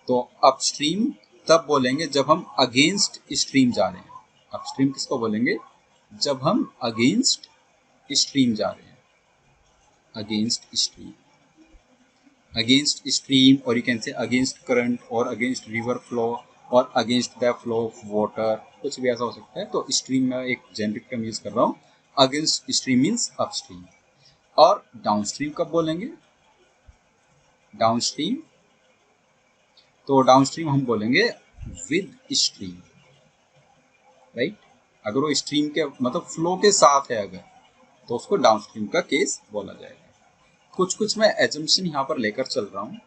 तो अपस्ट्रीम तब बोलेंगे जब हम अगेंस्ट स्ट्रीम जा रहे हैं। अपस्ट्रीम किसको बोलेंगे? जब हम अगेंस्ट स्ट्रीम जा रहे हैं, अगेंस्ट स्ट्रीम, अगेंस्ट स्ट्रीम, और you can say against current और अगेंस्ट रिवर फ्लो और against the flow of water, कुछ भी ऐसा हो सकता है। तो स्ट्रीम में एक जेनरिक टर्म यूज कर रहा हूँ, अगेंस्ट स्ट्रीम मीन्स अपस्ट्रीम। और डाउनस्ट्रीम कब बोलेंगे? डाउनस्ट्रीम, तो डाउनस्ट्रीम हम बोलेंगे विद स्ट्रीम, राइट। अगर वो स्ट्रीम के मतलब फ्लो के साथ है अगर, तो उसको डाउनस्ट्रीम का केस बोला जाएगा। कुछ मैं एजम्पशन यहाँ पर लेकर चल रहा हूँ,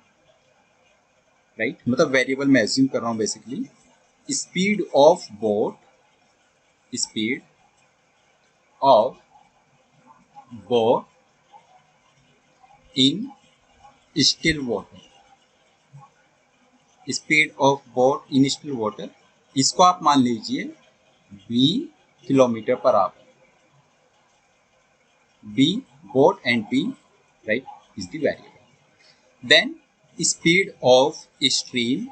राइट, मतलब वेरिएबल में एज्यूम कर रहा हूँ basically. Speed of boat, speed of boat in still water, speed of boat in still water, इसको आप मान लीजिए v kilometer per hour. b boat and b, right, is the variable. Then speed of stream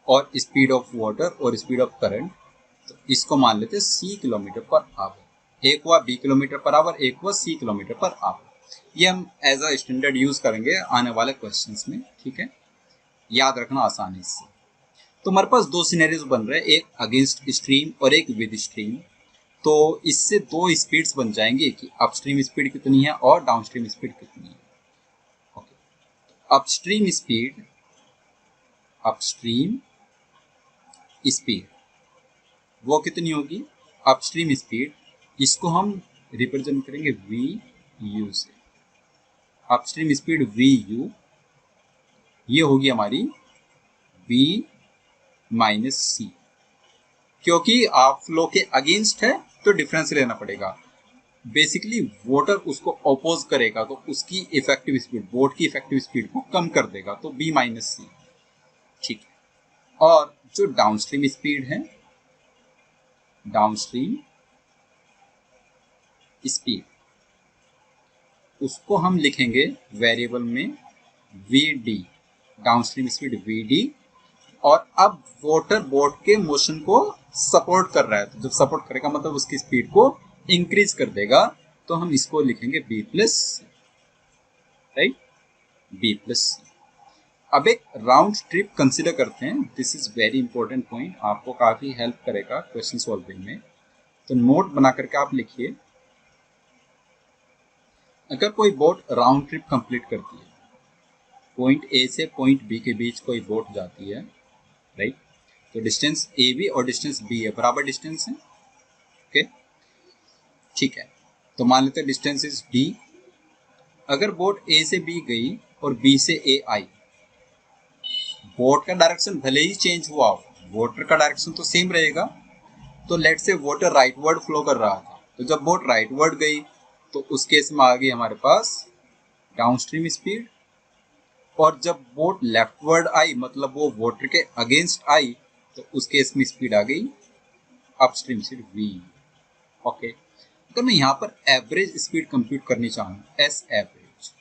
और स्पीड ऑफ वाटर और स्पीड ऑफ करंट, तो इसको मान लेते हैं c किलोमीटर पर आवर। एक हुआ b किलोमीटर पर आवर, एक हुआ c किलोमीटर पर आवर। ये हम एज अ स्टैंडर्ड यूज करेंगे आने वाले क्वेश्चंस में, ठीक है, याद रखना आसानी से। तो हमारे पास दो सिनेरियोज बन रहे हैं, एक अगेंस्ट स्ट्रीम और एक विद स्ट्रीम। तो इससे दो स्पीड्स बन जाएंगे कि अपस्ट्रीम स्पीड कितनी है और डाउनस्ट्रीम स्पीड कितनी है। Okay, upstream speed, upstream speed वो कितनी होगी? अपस्ट्रीम स्पीड, इसको हम रिप्रेजेंट करेंगे वी यू से। अपस्ट्रीम स्पीड वी यू, ये होगी हमारी v माइनस सी। क्योंकि आप फ्लो के अगेंस्ट है तो डिफरेंस लेना पड़ेगा। बेसिकली वाटर उसको अपोज करेगा तो उसकी इफेक्टिव स्पीड, बोट की इफेक्टिव स्पीड को कम कर देगा, तो b माइनस सी, ठीक है। और जो डाउनस्ट्रीम स्पीड है, डाउनस्ट्रीम स्पीड, उसको हम लिखेंगे वेरिएबल में vd, डाउनस्ट्रीम स्पीड vd। और अब वाटर बोट के मोशन को सपोर्ट कर रहा है, तो जब सपोर्ट करेगा मतलब उसकी स्पीड को इंक्रीज कर देगा, तो हम इसको लिखेंगे b plus, right, b plus. अब एक राउंड ट्रिप कंसिडर करते हैं, this is very important point, आपको काफी हेल्प करेगा क्वेश्चन सॉल्विंग में। तो नोट बना करके आप लिखिए, अगर कोई बोट राउंड ट्रिप कंप्लीट करती है, पॉइंट ए से पॉइंट बी के बीच कोई बोट जाती है, राइट, तो डिस्टेंस ए बी और डिस्टेंस बी है, बराबर डिस्टेंस है, ओके, ठीक है। तो मान लेते हैं डिस्टेंस इज डी। अगर बोट ए से बी गई और बी से ए आई, बोट का डायरेक्शन भले ही चेंज हुआ हो, वाटर का डायरेक्शन तो सेम रहेगा। तो लेट से वाटर राइटवर्ड फ्लो कर रहा था, तो जब बोट राइटवर्ड गई तो उस केस में आ गई हमारे पास डाउनस्ट्रीम स्पीड, और जब बोट लेफ्टवर्ड आई मतलब वो वाटर के अगेंस्ट आई तो उस केस में स्पीड आ गई अपस्ट्रीम स्पीड वी, ओके। अगर मैं यहाँ पर एवरेज स्पीड कंप्यूट करनी चाहूँ, एस एवरेज,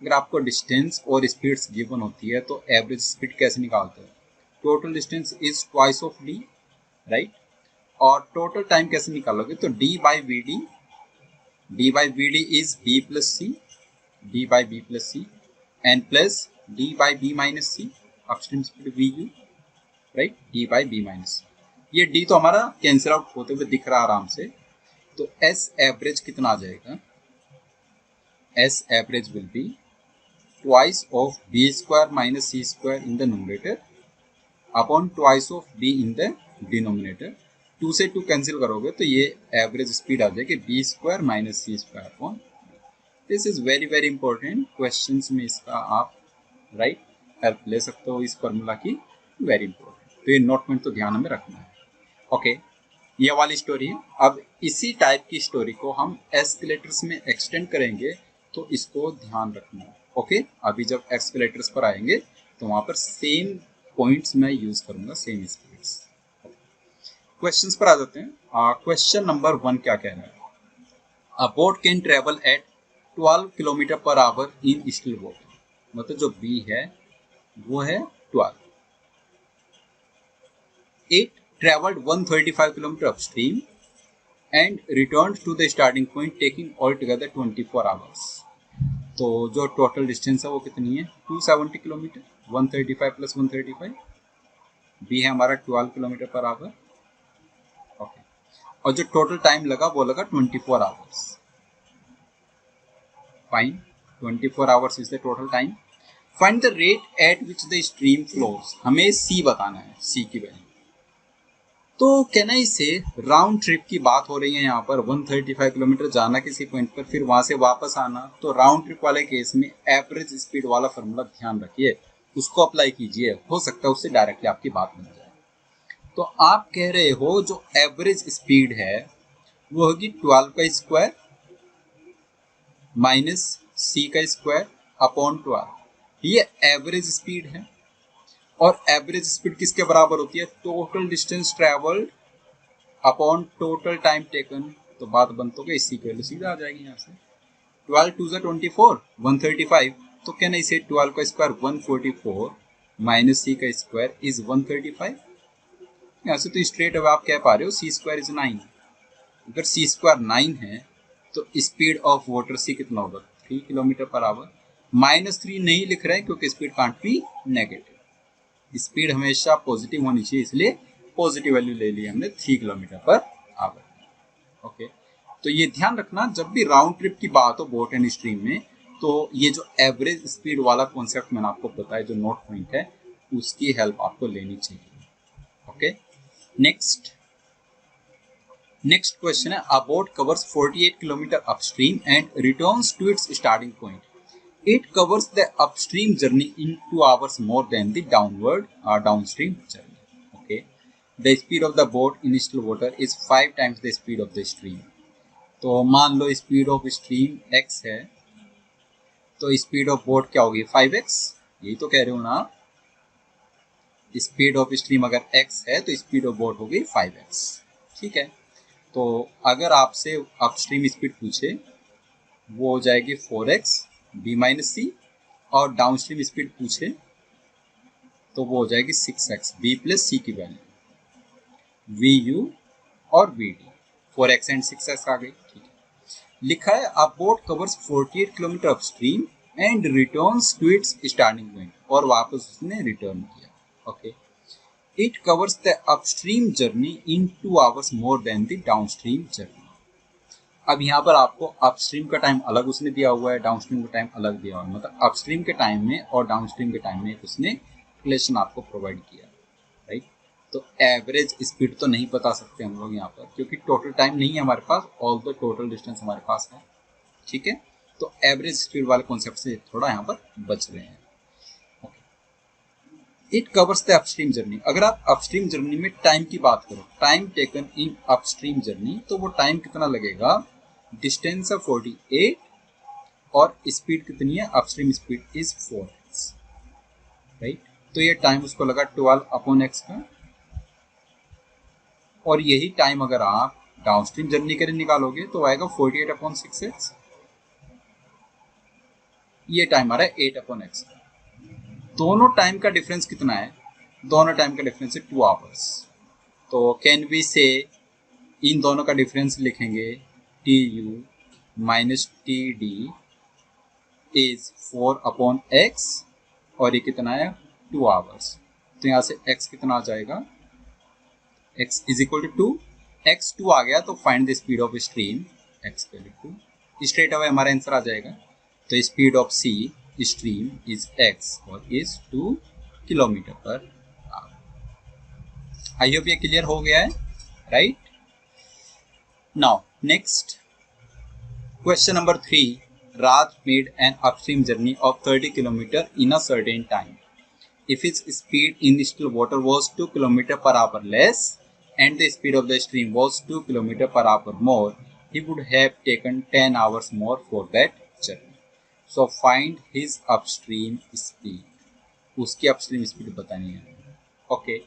अगर आपको डिस्टेंस और स्पीड्स गिवन होती है तो एवरेज स्पीड कैसे निकालते हैं? Total distance is twice of D, right, और टोटल टाइम कैसे निकालोगे? तो D by V D, D by V D is B plus C, D by B plus C, and plus D by B minus C, upstream speed V U, right, D by B minus C. ये डी तो हमारा कैंसिल आउट होते हुए दिख रहा है आराम से। तो एस एवरेज कितना आ जाएगा? As average will be twice of B square minus C square in the numerator upon twice of B in the denominator. 2 से 2 कैंसिल करोगे तो ये एवरेज स्पीड आ जाएगी B square minus C square upon. This is very very important, questions में इसका आप राइट हेल्प ले सकते हो इस फॉर्मूला की, वेरी इंपॉर्टेंट। तो ये नोट पॉइंट तो ध्यान में रखना है, ओके। ये वाली स्टोरी है। अब इसी टाइप की स्टोरी को हम एस्केलेटर्स में एक्सटेंड करेंगे, तो इसको ध्यान रखना है, ओके। अभी जब एस्केलेटर्स पर आएंगे तो वहां पर सेम पॉइंट्स मैं यूज करूंगा, सेम स्पीड्स। क्वेश्चंस पर आ जाते हैं। क्वेश्चन नंबर 1 क्या कह रहा है? A boat can travel at 12 kilometer per hour in still water, मतलब जो बी है वो है 12। It travelled 135 kilometer upstream and return to the starting point taking all together 24 hours. तो जो टोटल डिस्टेंस है वो कितनी है? 270 किलोमीटर, 135 प्लस 135, बी है हमारा 12 किलोमीटर पर आवर, ओके। और जो टोटल टाइम लगा वो लगा 24 hours, fine, 24 hours is the total time. Find the rate at which the stream flows, हमें सी बताना है, सी की वैल्यू। तो कहना इसे राउंड ट्रिप की बात हो रही है यहाँ पर, 135 किलोमीटर जाना किसी पॉइंट पर, फिर वहां से वापस आना। तो राउंड ट्रिप वाले केस में एवरेज स्पीड वाला फॉर्मूला ध्यान रखिए, उसको अप्लाई कीजिए, हो सकता है उससे डायरेक्टली आपकी बात बन जाए। तो आप कह रहे हो जो एवरेज स्पीड है वो होगी 12 का स्क्वायर माइनस सी का स्क्वायर अपॉन 12, ये एवरेज स्पीड है। और एवरेज स्पीड किसके बराबर होती है? Total distance travelled upon total time taken. तो बात बन तो गई, इसी की वैल्यू सीधा आ जाएगी यहाँ से। 12 2 24, 135, तो क्या नहीं इसे 12 का स्क्वायर 144 माइनस सी का स्क्वायर इज 135। यहाँ से तो स्ट्रेट अवे आप कह पा रहे हो सी स्क्वायर इज 9। अगर सी स्क्वायर 9 है तो स्पीड ऑफ वाटर सी कितना होगा? 3 किलोमीटर पर आवर। -3 नहीं लिख रहे हैं क्योंकि speed can't be negative, speed हमेशा पॉजिटिव होनी चाहिए, इसलिए पॉजिटिव वैल्यू ले ली हमने 3 किलोमीटर पर आवर, ओके। तो ये ध्यान रखना जब भी राउंड ट्रिप की बात हो बोट एंड स्ट्रीम में, तो ये जो एवरेज स्पीड वाला कॉन्सेप्ट मैंने आपको बताया, जो नोट पॉइंट है, उसकी हेल्प आपको लेनी चाहिए, ओके। नेक्स्ट क्वेश्चन है, a boat covers 48 kilometer upstream and returns to its starting point. It covers the upstream journey in 2 hours more than the downstream journey. Okay. The speed of the boat in still water is 5 times the speed of the stream. तो मान लो स्पीड ऑफ स्ट्रीम x है, तो स्पीड ऑफ बोट क्या होगी? 5x, यही तो कह रहे हो ना आप। स्पीड ऑफ स्ट्रीम अगर x है तो स्पीड ऑफ बोट होगी 5x, ठीक है। तो अगर आपसे अपस्ट्रीम स्पीड पूछे वो हो जाएगी 4x बी माइनस सी, और डाउनस्ट्रीम स्पीड पूछे तो वो हो जाएगी 6x बी प्लस सी की वैल्यू, वी यू और V D, 4x and 6x आ गई, ठीक है। लिखा है a boat covers 48 kilometer upstream and returns to its starting point, और वापस उसने रिटर्न किया, ओके। It covers the upstream journey in 2 hours more than the downstream journey. अब यहाँ पर आपको अपस्ट्रीम का टाइम अलग उसने दिया हुआ है, डाउनस्ट्रीम का टाइम अलग दिया हुआ है, मतलब अपस्ट्रीम के टाइम में और डाउनस्ट्रीम के टाइम में उसने रिलेशन आपको प्रोवाइड किया, राइट। तो एवरेज स्पीड तो नहीं बता सकते हम लोग यहाँ पर, क्योंकि टोटल टाइम नहीं है हमारे पास, ऑल द टोटल डिस्टेंस हमारे पास है, ठीक है। तो एवरेज स्पीड वाले कॉन्सेप्ट से थोड़ा यहाँ पर बच रहे हैं। It covers the upstream journey. अगर आप अपस्ट्रीम जर्नी में टाइम की बात करो, time taken in upstream journey, तो वो टाइम कितना लगेगा, डिस्टेंस है 48 और स्पीड कितनी है, upstream speed is 4x, right. तो ये टाइम उसको लगा 12/x का, और यही टाइम अगर आप डाउनस्ट्रीम जर्नी के लिए निकालोगे तो आएगा 48/6x, ये टाइम आ रहा है 8/x का। दोनों टाइम का डिफरेंस कितना है, दोनों टाइम का डिफरेंस है 2 आवर्स। तो कैन वी से इन दोनों का डिफरेंस लिखेंगे TU minus TD is 4/x, और ये कितना है 2 आवर्स। तो यहाँ से x कितना आ जाएगा, x is equal to 2, x 2 आ गया तो find the speed of stream, x equal to straight away हमारा आंसर आ जाएगा। तो speed of C stream is x और is 2 kilometer per hour. I hope ये क्लियर हो गया है, right. Now next question number 3। Raj made an upstream journey of 30 km in a certain time. If his speed in still water was 2 km per hour less and the speed of the stream was 2 km per hour more, he would have taken 10 hours more for that journey. So find his upstream speed. उसकी अपस्ट्रीम स्पीड बतानी है, ओके।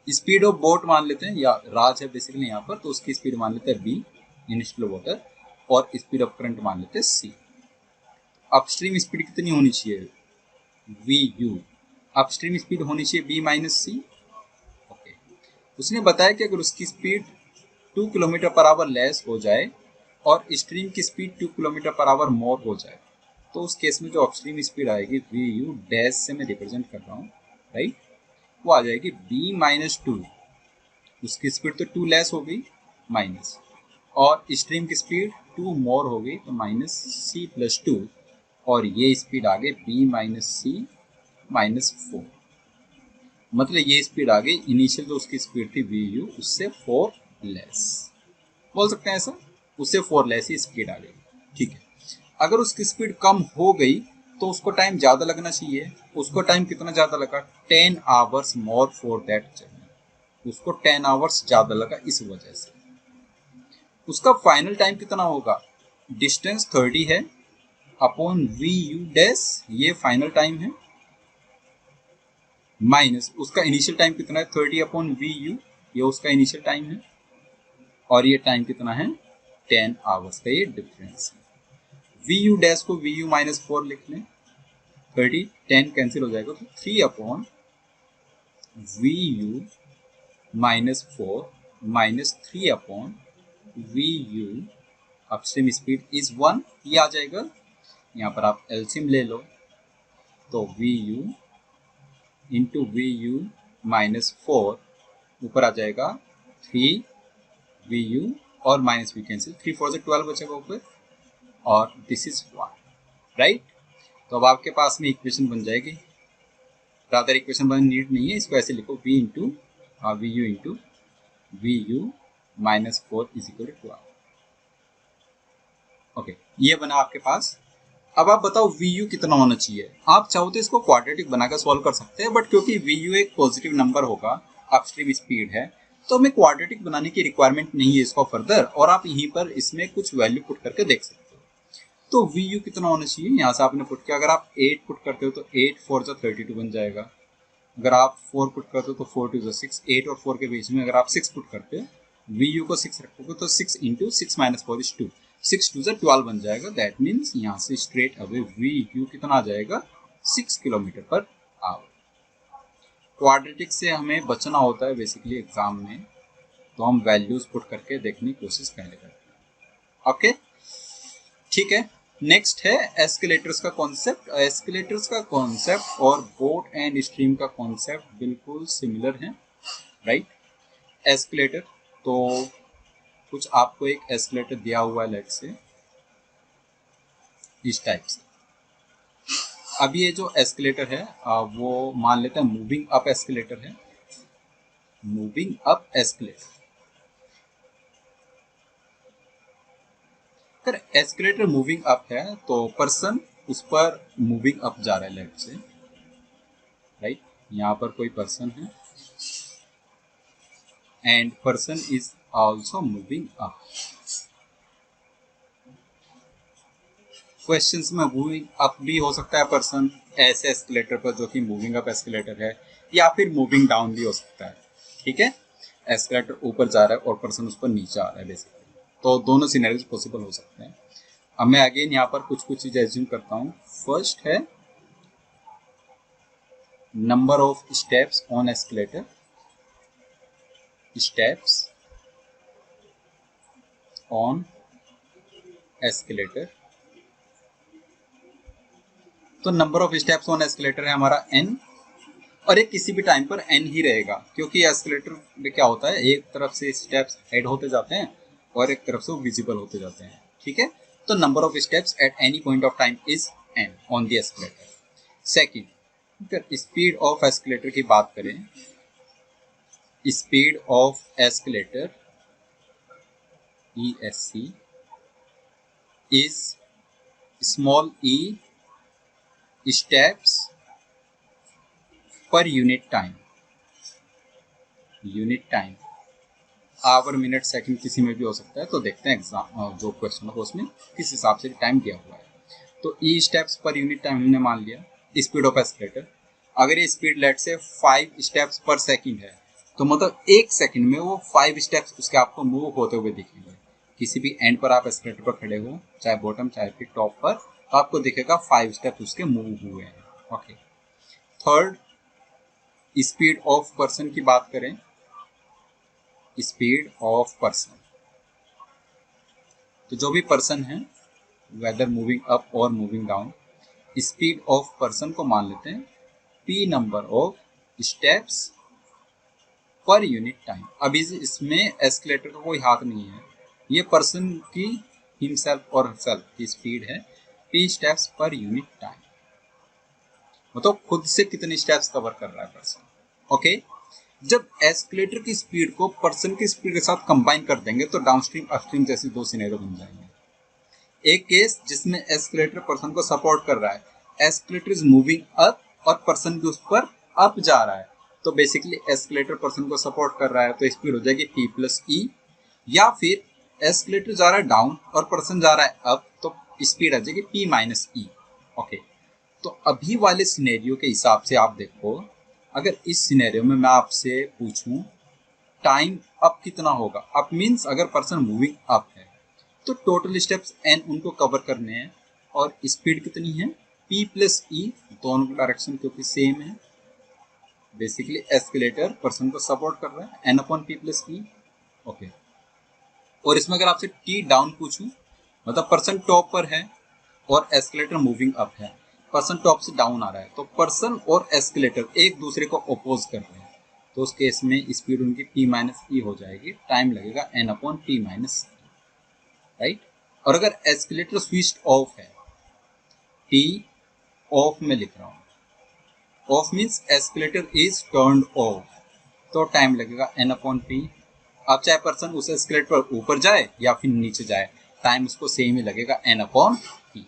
स्पीड ऑफ बोट मान लेते हैं, या राज है बेसिकली यहाँ पर, तो उसकी स्पीड मान लेते हैं B इन स्टिल वाटर, और स्पीड ऑफ करंट मान लेते हैं C। अपस्ट्रीम स्पीड कितनी होनी चाहिए, VU। अपस्ट्रीम स्पीड होनी चाहिए B माइनस C, ओके। उसने बताया कि अगर उसकी speed 2 kilometer per our less हो जाए और स्ट्रीम की स्पीड 2 किलोमीटर पर आवर मोर हो जाए, तो उस केस में जो अपस्ट्रीम स्पीड आएगी VU डैश से मैं रिप्रेजेंट कर रहा हूँ, राइट, वो आ जाएगी B माइनस 2। उसकी स्पीड तो 2 लेस हो गई माइनस, और स्ट्रीम की स्पीड 2 मोर हो गई तो माइनस C प्लस 2, और ये स्पीड आ गई B माइनस C माइनस 4। मतलब ये स्पीड आ गई, इनिशियल जो उसकी स्पीड थी VU उससे 4 लेस, बोल सकते हैं ऐसा, उससे 4 लेस ही स्पीड आ गई, ठीक है। अगर उसकी स्पीड कम हो गई तो उसको टाइम ज़्यादा लगना चाहिए। उसको टाइम कितना ज़्यादा लगा, 10 hours more for that journey. उसको 10 आवर्स ज़्यादा लगा इस वजह से। उसका फाइनल टाइम कितना होगा, डिस्टेंस 30 है अपॉन VU डैश, ये फाइनल टाइम है, माइनस उसका इनिशियल टाइम कितना है 30 अपॉन VU, ये उसका इनिशियल टाइम है, और ये टाइम कितना है 10 आवर्स का, ये डिफरेंस है। VU डैश को VU माइनस 4 लिख लें, 30 10 कैंसिल हो जाएगा, तो 3 upon VU minus 4 minus 3 upon VU upstream speed is 1, ये आ जाएगा। यहाँ पर आप एलसीएम ले लो, तो VU इंटू VU माइनस 4, ऊपर आ जाएगा 3 VU और माइनस V कैंसिल, 3 4 से 12 बचेगा ऊपर, और दिस इज 1, राइट। तो अब आपके पास में इक्वेशन बन जाएगी, रादर इक्वेशन बनने नीड नहीं है, इसको ऐसे लिखो V into VU into VU minus 4 is equal to 12, okay, ये बना आपके पास। अब आप बताओ VU कितना होना चाहिए। आप चाहो तो इसको क्वाड्रेटिक बनाकर सॉल्व कर सकते हैं, बट क्योंकि VU एक पॉजिटिव नंबर होगा, अपस्ट्रीम स्पीड है, तो हमें क्वाड्रेटिक बनाने की रिक्वायरमेंट नहीं है इसको फर्दर, और आप यहीं पर इसमें कुछ वैल्यू पुट करके देख सकते हो। तो VU कितना होना चाहिए, यहाँ से आपने पुट किया, अगर आप 8 पुट करते हो तो 8 4 जा 32 बन जाएगा। अगर आप 4 पुट करते हो तो 4 2 जा 6, 8 और 4 के बीच में अगर आप 6 पुट करते हो, VU को 6 रखोगे तो 6 इंटू 6 माइनस 4 इज 2, 6 2 जा 12 बन जाएगा। दैट मीन्स यहाँ से स्ट्रेट अवे VU कितना आ जाएगा, 6 किलोमीटर पर आवर। क्वाड्रेटिक से हमें बचना होता है बेसिकली एग्जाम में, तो हम वैल्यूज पुट करके देखने की कोशिश पहले करते हैं, ओके, ठीक है। नेक्स्ट है एस्केलेटर्स का कॉन्सेप्ट। एस्केलेटर्स का कॉन्सेप्ट और बोट एंड स्ट्रीम का कॉन्सेप्ट बिल्कुल सिमिलर है, राइट। एस्केलेटर, तो कुछ आपको एक एस्केलेटर दिया हुआ है, लेट्स से इस टाइप से। अब ये जो एस्केलेटर है वो मान लेते हैं मूविंग अप एस्केलेटर है, मूविंग अप एस्केलेटर। अगर एस्केलेटर मूविंग अप है तो पर्सन उस पर मूविंग अप जा रहा है, लेट्स से, राइट। यहाँ पर कोई पर्सन है and person is also moving up. Questions में मूविंग अप भी हो सकता है पर्सन ऐसे एस्केलेटर पर जो कि मूविंग अप एस्केलेटर है, या फिर मूविंग डाउन भी हो सकता है, ठीक है। एस्केलेटर ऊपर जा रहा है और पर्सन उस पर नीचे आ रहा है बेसिकली, तो दोनों सिनेरियोज पॉसिबल हो सकते हैं। अब मैं अगेन यहाँ पर कुछ कुछ चीज़ एज्यूम करता हूँ। फर्स्ट है number of steps on escalator, steps on escalator. तो number of steps on escalator है हमारा n, और ये किसी भी टाइम पर n ही रहेगा, क्योंकि एस्केलेटर में क्या होता है, एक तरफ से स्टेप्स ऐड होते जाते हैं और एक तरफ से वो विजिबल होते जाते हैं, ठीक है। तो number of steps at any point of time is n on the escalator. Second, अगर स्पीड ऑफ एस्केलेटर की बात करें, speed of escalator ESC is small e steps per unit time. Unit time hour, minute, second किसी में भी हो सकता है। तो देखते हैं एग्जाम जो क्वेश्चन है उसमें किस हिसाब से टाइम दिया हुआ है। तो ई स्टेप्स पर यूनिट टाइम हमने मान लिया स्पीड ऑफ एस्केलेटर। अगर ये स्पीड लेट से 5 स्टेप्स पर सेकंड है, तो मतलब एक सेकंड में वो 5 स्टेप्स उसके आपको मूव होते हुए दिखेंगे। किसी भी एंड पर आप एस्केलेटर पर खड़े हो, चाहे बॉटम चाहे फिर टॉप पर, तो आपको दिखेगा 5 स्टेप्स उसके मूव हुए हैं। Okay. Third, speed of person की बात करें, स्पीड ऑफ पर्सन, तो जो भी पर्सन है वेदर मूविंग अप और moving down, speed of person को मान लेते हैं p number of steps per unit time. अभी इसमें एस्केलेटर का कोई हाथ नहीं है, ये पर्सन की हिमसेल्फ और हरसेल्फ की स्पीड है p steps per unit time, मतलब खुद से कितने स्टेप्स कवर कर रहा है पर्सन। ओके। जब एस्केलेटर की स्पीड को पर्सन की स्पीड के साथ कंबाइन कर देंगे तो डाउनस्ट्रीम अपस्ट्रीम जैसे दो सिनेरियो बन जाएंगे। एक केस जिसमें एस्केलेटर पर्सन को सपोर्ट कर रहा है, एस्केलेटर इज मूविंग अप और पर्सन भी उस पर अप जा रहा है, तो बेसिकली एस्केलेटर पर्सन को सपोर्ट कर रहा है तो स्पीड हो जाएगी p प्लस ई। या फिर एस्केलेटर जा रहा है डाउन और पर्सन जा रहा है अप, तो स्पीड आ जाएगी p माइनस ई। ओके। तो अभी वाले सिनेरियो के हिसाब से आप देखो, अगर इस सिनेरियो में मैं आपसे पूछूं टाइम अप कितना होगा, अप मीन्स अगर पर्सन मूविंग अप है तो टोटल स्टेप्स n उनको कवर करने हैं, और स्पीड कितनी है p प्लस ई, दोनों डायरेक्शन क्योंकि सेम है। बेसिकली एस्केलेटर पर्सन को सपोर्ट कर रहा है n अपॉन p प्लस ई। ओके। और इसमें अगर आपसे t डाउन पूछूं, मतलब पर्सन टॉप पर है और एस्केलेटर मूविंग अप है, पर्सन टॉप से डाउन आ रहा है, तो पर्सन और एस्केलेटर एक दूसरे को अपोज कर रहे हैं, तो उस केस में स्पीड उनकी p माइनस ई हो जाएगी, टाइम लगेगा n upon p minus, right. और अगर एस्केलेटर स्विच ऑफ है, t ऑफ में लिख रहा हूं, of means escalator is turned of, तो टाइम लगेगा n अपॉन p। अब चाहे पर्सन उस एस्केलेटर पर ऊपर जाए या फिर नीचे जाए, टाइम उसको सेम ही लगेगा n अपॉन p।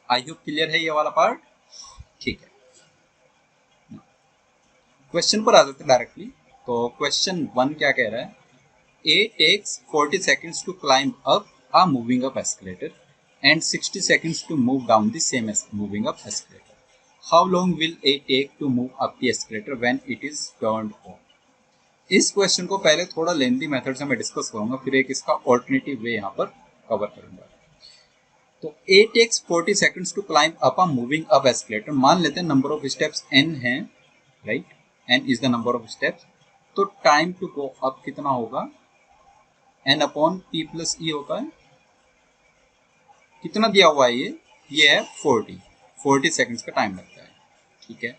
आई होप क्लियर है ये वाला पार्ट, ठीक है। क्वेश्चन पर आ जाते डायरेक्टली। तो क्वेश्चन 1 क्या कह रहा है, A takes 40 seconds to climb up a moving up escalator and 60 seconds to move down the same moving up escalator. How long will A take to move up the escalator when it is turned on? इस क्वेश्चन को पहले थोड़ा लेंथी मेथड से मैं डिस्कस करूंगा, फिर एक इसका ऑल्टरनेटिव वे यहाँ पर कवर करूंगा। तो A takes 40 seconds to climb up a moving up escalator, मान लेते हैं नंबर ऑफ स्टेप्स n है, right, n is the number of steps, तो टाइम टू गो अप कितना होगा, n अपॉन p प्लस ई होता है, कितना दिया हुआ है ये है 40 सेकंड्स का टाइम लगता है, ठीक है।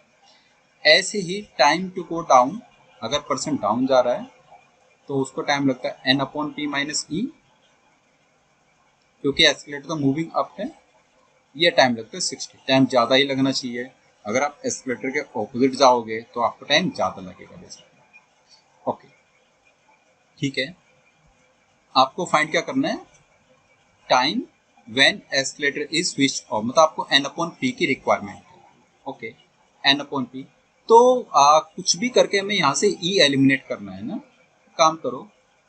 ऐसे ही टाइम टू गो डाउन, अगर पर्सन डाउन जा रहा है तो उसको टाइम लगता है n अपॉन पी माइनस ई, क्योंकि एस्केलेटर तो मूविंग अप है, ये टाइम लगता है 60। टाइम ज़्यादा ही लगना चाहिए। अगर आप एस्केलेटर के ऑपोजिट जाओगे तो आपको टाइम ज़्यादा लगेगा बेसिकली। ओके, ठीक है। आपको फाइंड क्या करना है, time when escalator is switch off, मतलब आपको n अपॉन पी की रिक्वायरमेंट है। Okay, n upon P. तो कुछ भी करके हमें यहाँ से e एलिमिनेट करना है ना। काम करो,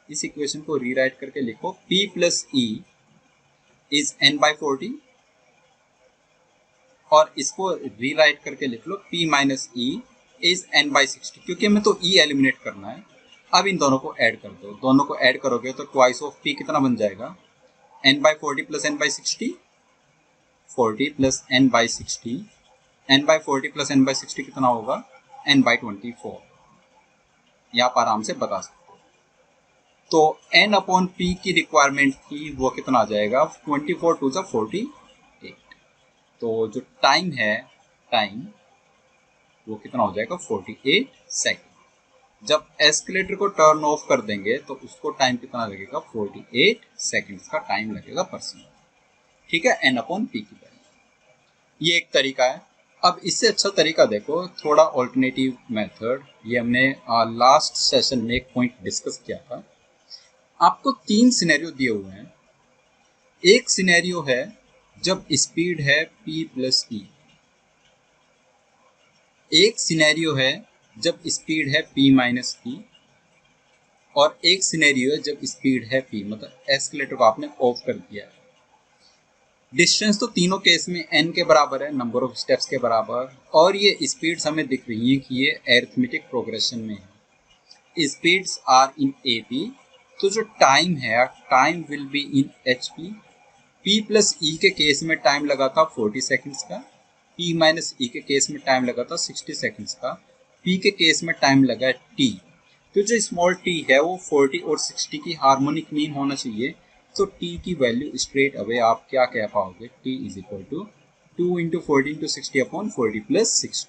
इस इक्वेशन को रीराइट करके लिखो, p plus E is n/40, और इसको रीराइट करके लिख लो p minus E is n/60, क्योंकि हमें तो e एलिमिनेट करना है। अब इन दोनों को ऐड कर दो, दोनों को ऐड करोगे तो ट्वाइस ऑफ p कितना बन जाएगा, n/40 plus n/60, 40 plus n/60, n/40 plus n/60 कितना होगा, n/24। ये आप आराम से बता सकते हो। तो n अपॉन p की रिक्वायरमेंट थी, वो कितना आ जाएगा, 24 टू 48। तो जो टाइम है, टाइम वो कितना हो जाएगा, 48 सेकेंड। जब एस्केलेटर को टर्न ऑफ कर देंगे तो उसको टाइम कितना लगेगा, 48 सेकेंड्स का टाइम लगेगा पर सेकंड। ठीक है, n अपॉन पी की वैल्यू। ये एक तरीका है। अब इससे अच्छा तरीका देखो, थोड़ा ऑल्टरनेटिव मेथड, ये हमने लास्ट सेशन में एक पॉइंट डिस्कस किया था। आपको 3 सिनेरियो दिए हुए हैं। एक सिनेरियो है जब स्पीड है p प्लस ई, एक सिनेरियो है जब स्पीड है p माइनस ई, और एक सिनेरियो है जब स्पीड है p, मतलब एस्केलेटर को आपने ऑफ कर दिया है। डिस्टेंस तो तीनों केस में n के बराबर है, नंबर ऑफ स्टेप्स के बराबर, और ये स्पीड्स हमें दिख रही हैं कि ये अरिथमेटिक प्रोग्रेशन में है। स्पीड्स आर इन AP, तो जो टाइम है, time will be in HP। p plus E के केस में टाइम लगा था 40 सेकेंड्स का, p माइनस ई के केस में टाइम लगा था 60 सेकेंड्स का, p के केस में टाइम लगा है t। तो जो स्मॉल t है वो 40 और 60 की हार्मोनिक मीन होना चाहिए। तो t की वैल्यू स्ट्रेट अवे आप क्या कह पाओगे, t is equal to 2 into 40 into 60 upon 40 plus 60,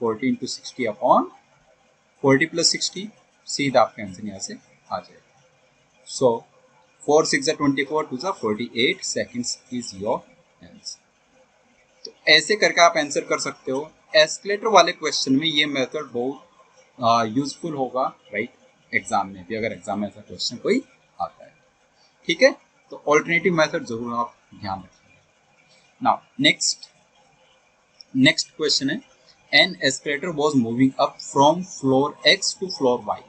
40 into 60 upon 40 plus 60, सीधा आपका आंसर यहाँ से आ जाएगा। So 4 6 24 2 48 seconds is your answer. तो ऐसे करके आप आंसर कर सकते हो। एस्केलेटर वाले क्वेश्चन में ये मेथड बहुत यूजफुल होगा, राइट। एग्जाम में भी, अगर एग्जाम में ऐसा क्वेश्चन कोई आता है, ठीक है। तो ऑल्टरनेटिव मेथड जरूर आप ध्यान रखिए। नाउ नेक्स्ट क्वेश्चन है, an escalator was moving up from floor x to floor y।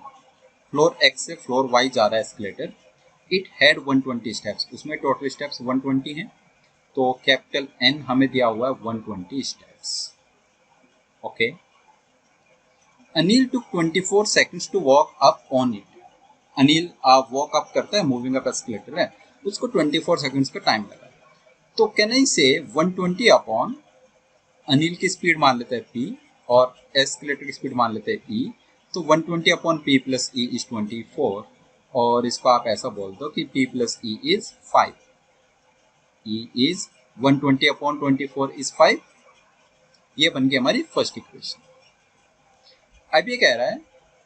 Floor x से फ्लोर y जा रहा है एस्केलेटर। इट हैड 120 स्टेप्स, उसमें टोटल स्टेप्स 120 हैं। तो कैपिटल N हमें दिया हुआ है 120 steps. Okay, Anil took 24 seconds to walk up on it. Anil walk up करता है, मूविंग अप एस्केलेटर है, उसको 24 सेकेंड्स का टाइम लगा। तो कैन आई से 120 अपॉन अनिल की स्पीड मान लेते हैं p, और एस्केलेटर की स्पीड मान लेते हैं e। तो 120 upon p plus E is 24, और इसको आप ऐसा बोल दो कि p plus E is 5। e is 120 upon 24 is 5। ये बन गई हमारी फर्स्ट इक्वेशन। अब ये कह रहा है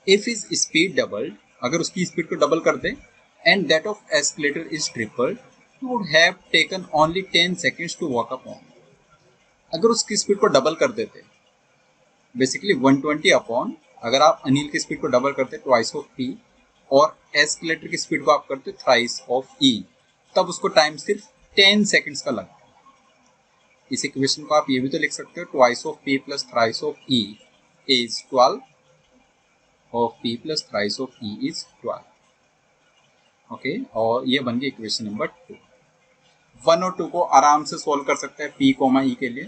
इफ इज स्पीड डबल्ड, अगर उसकी स्पीड को डबल कर दे, and that of escalator is tripled, you would have taken only 10 seconds to walk up on. अगर उसकी स्पीड को डबल कर देते, बेसिकली 120 अपॉन, अगर आप अनिल की स्पीड को डबल करते ट्वाइस ऑफ p, और एस्केलेटर की स्पीड को आप करते थ्राइस ऑफ e, तब उसको टाइम सिर्फ 10 सेकेंड्स का लगता है। इस इक्वेशन को आप ये भी तो लिख सकते हो, twice of p plus thrice of e is 12, of p plus thrice of e is 12। Okay, और ये बन गई इक्वेशन नंबर 2। 1 और 2 को आराम से सॉल्व कर सकते हैं p कोमा e के लिए,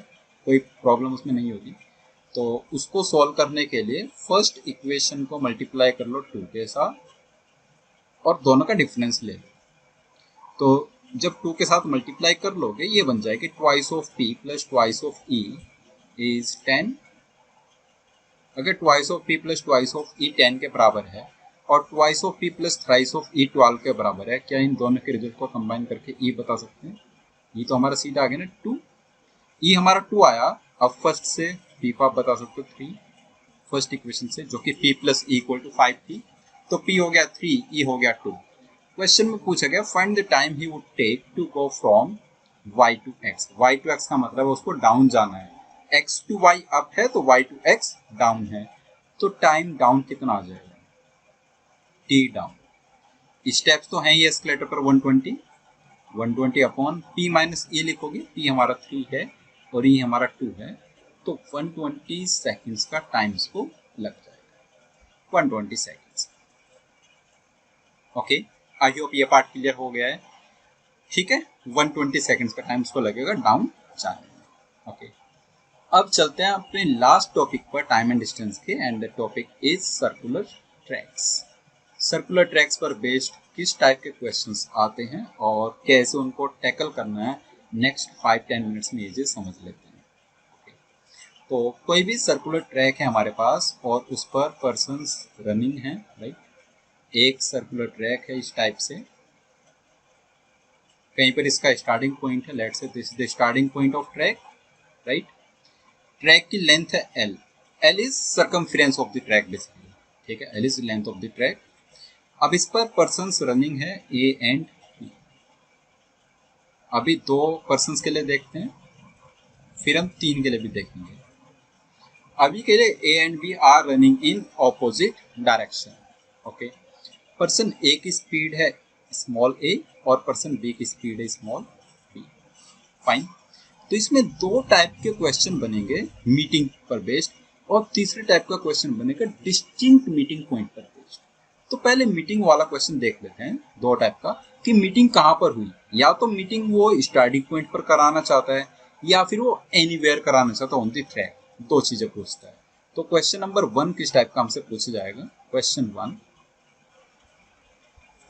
कोई प्रॉब्लम उसमें नहीं होगी। तो उसको सॉल्व करने के लिए फर्स्ट इक्वेशन को मल्टीप्लाई कर लो 2 के साथ, और दोनों का डिफरेंस ले लो। तो जब 2 के साथ मल्टीप्लाई कर लोगे, ये बन जाएगी twice of p plus twice of e is 10। अगर twice of p plus twice of e 10 के बराबर है, और twice of p plus thrice of e 12 के बराबर है, क्या इन दोनों के रिजल्ट को कंबाइन करके e बता सकते हैं? ये तो हमारा सीधा आ गया ना 2, e हमारा 2 आया। अब फर्स्ट से p को आप बता सकते हो 3, फर्स्ट इक्वेशन से, जो कि p plus e equal to 5 थी। तो P हो गया 3, E हो गया 2। क्वेश्चन में पूछा गया find the time he would take to go from y to x। y to x का मतलब है उसको डाउन जाना है, x टू y अप है तो y टू x डाउन है, तो टाइम डाउन कितना आ जाएगा, t डाउन। स्टेप्स तो हैं ये एस्केलेटर पर 120 अपॉन p माइनस e लिखोगे, p हमारा 3 है और e हमारा 2 है, तो 120 सेकेंड्स का टाइम इसको लग जाएगा, 120 सेकेंड्स। ओके, आई होप ये पार्ट क्लियर हो गया है। ठीक है, 120 सेकेंड्स का टाइम इसको लगेगा डाउन जाने में। ओके, अब चलते हैं अपने लास्ट टॉपिक पर, टाइम एंड डिस्टेंस के, and the topic is circular tracks. Circular tracks पर बेस्ड किस टाइप के क्वेश्चंस आते हैं और कैसे उनको टैकल करना है, नेक्स्ट 5-10 मिनट्स में ये समझ लेते हैं। okay. तो कोई भी सर्कुलर ट्रैक है हमारे पास और उस पर पर्सन्स रनिंग है, राइट। एक सर्कुलर ट्रैक है इस टाइप से, कहीं पर इसका स्टार्टिंग पॉइंट है, let's say this is the starting point of track, right. Track की लेंथ है L, L is circumference of the track basically, ठीक है, L is length of the track. अब इस पर पर्सन्स रनिंग है A एंड B। अभी 2 पर्सन्स के लिए देखते हैं, फिर हम 3 के लिए भी देखेंगे। अभी के लिए A and B are running in opposite direction. Okay, person A की स्पीड है स्मॉल a और पर्सन B की स्पीड है स्मॉल b। फाइन, तो इसमें 2 टाइप के क्वेश्चन बनेंगे मीटिंग पर बेस्ड, और तीसरे टाइप का क्वेश्चन बनेगा डिस्टिंक्ट मीटिंग पॉइंट पर बेस्ड। तो पहले मीटिंग वाला क्वेश्चन देख लेते हैं, 2 टाइप का, कि मीटिंग कहाँ पर हुई। या तो मीटिंग वो स्टार्टिंग पॉइंट पर कराना चाहता है या फिर वो एनीवेयर कराना चाहता है ऑन द ट्रैक, 2 चीजें पूछता है। तो क्वेश्चन नंबर 1 किस टाइप का हमसे पूछा जाएगा। क्वेश्चन 1,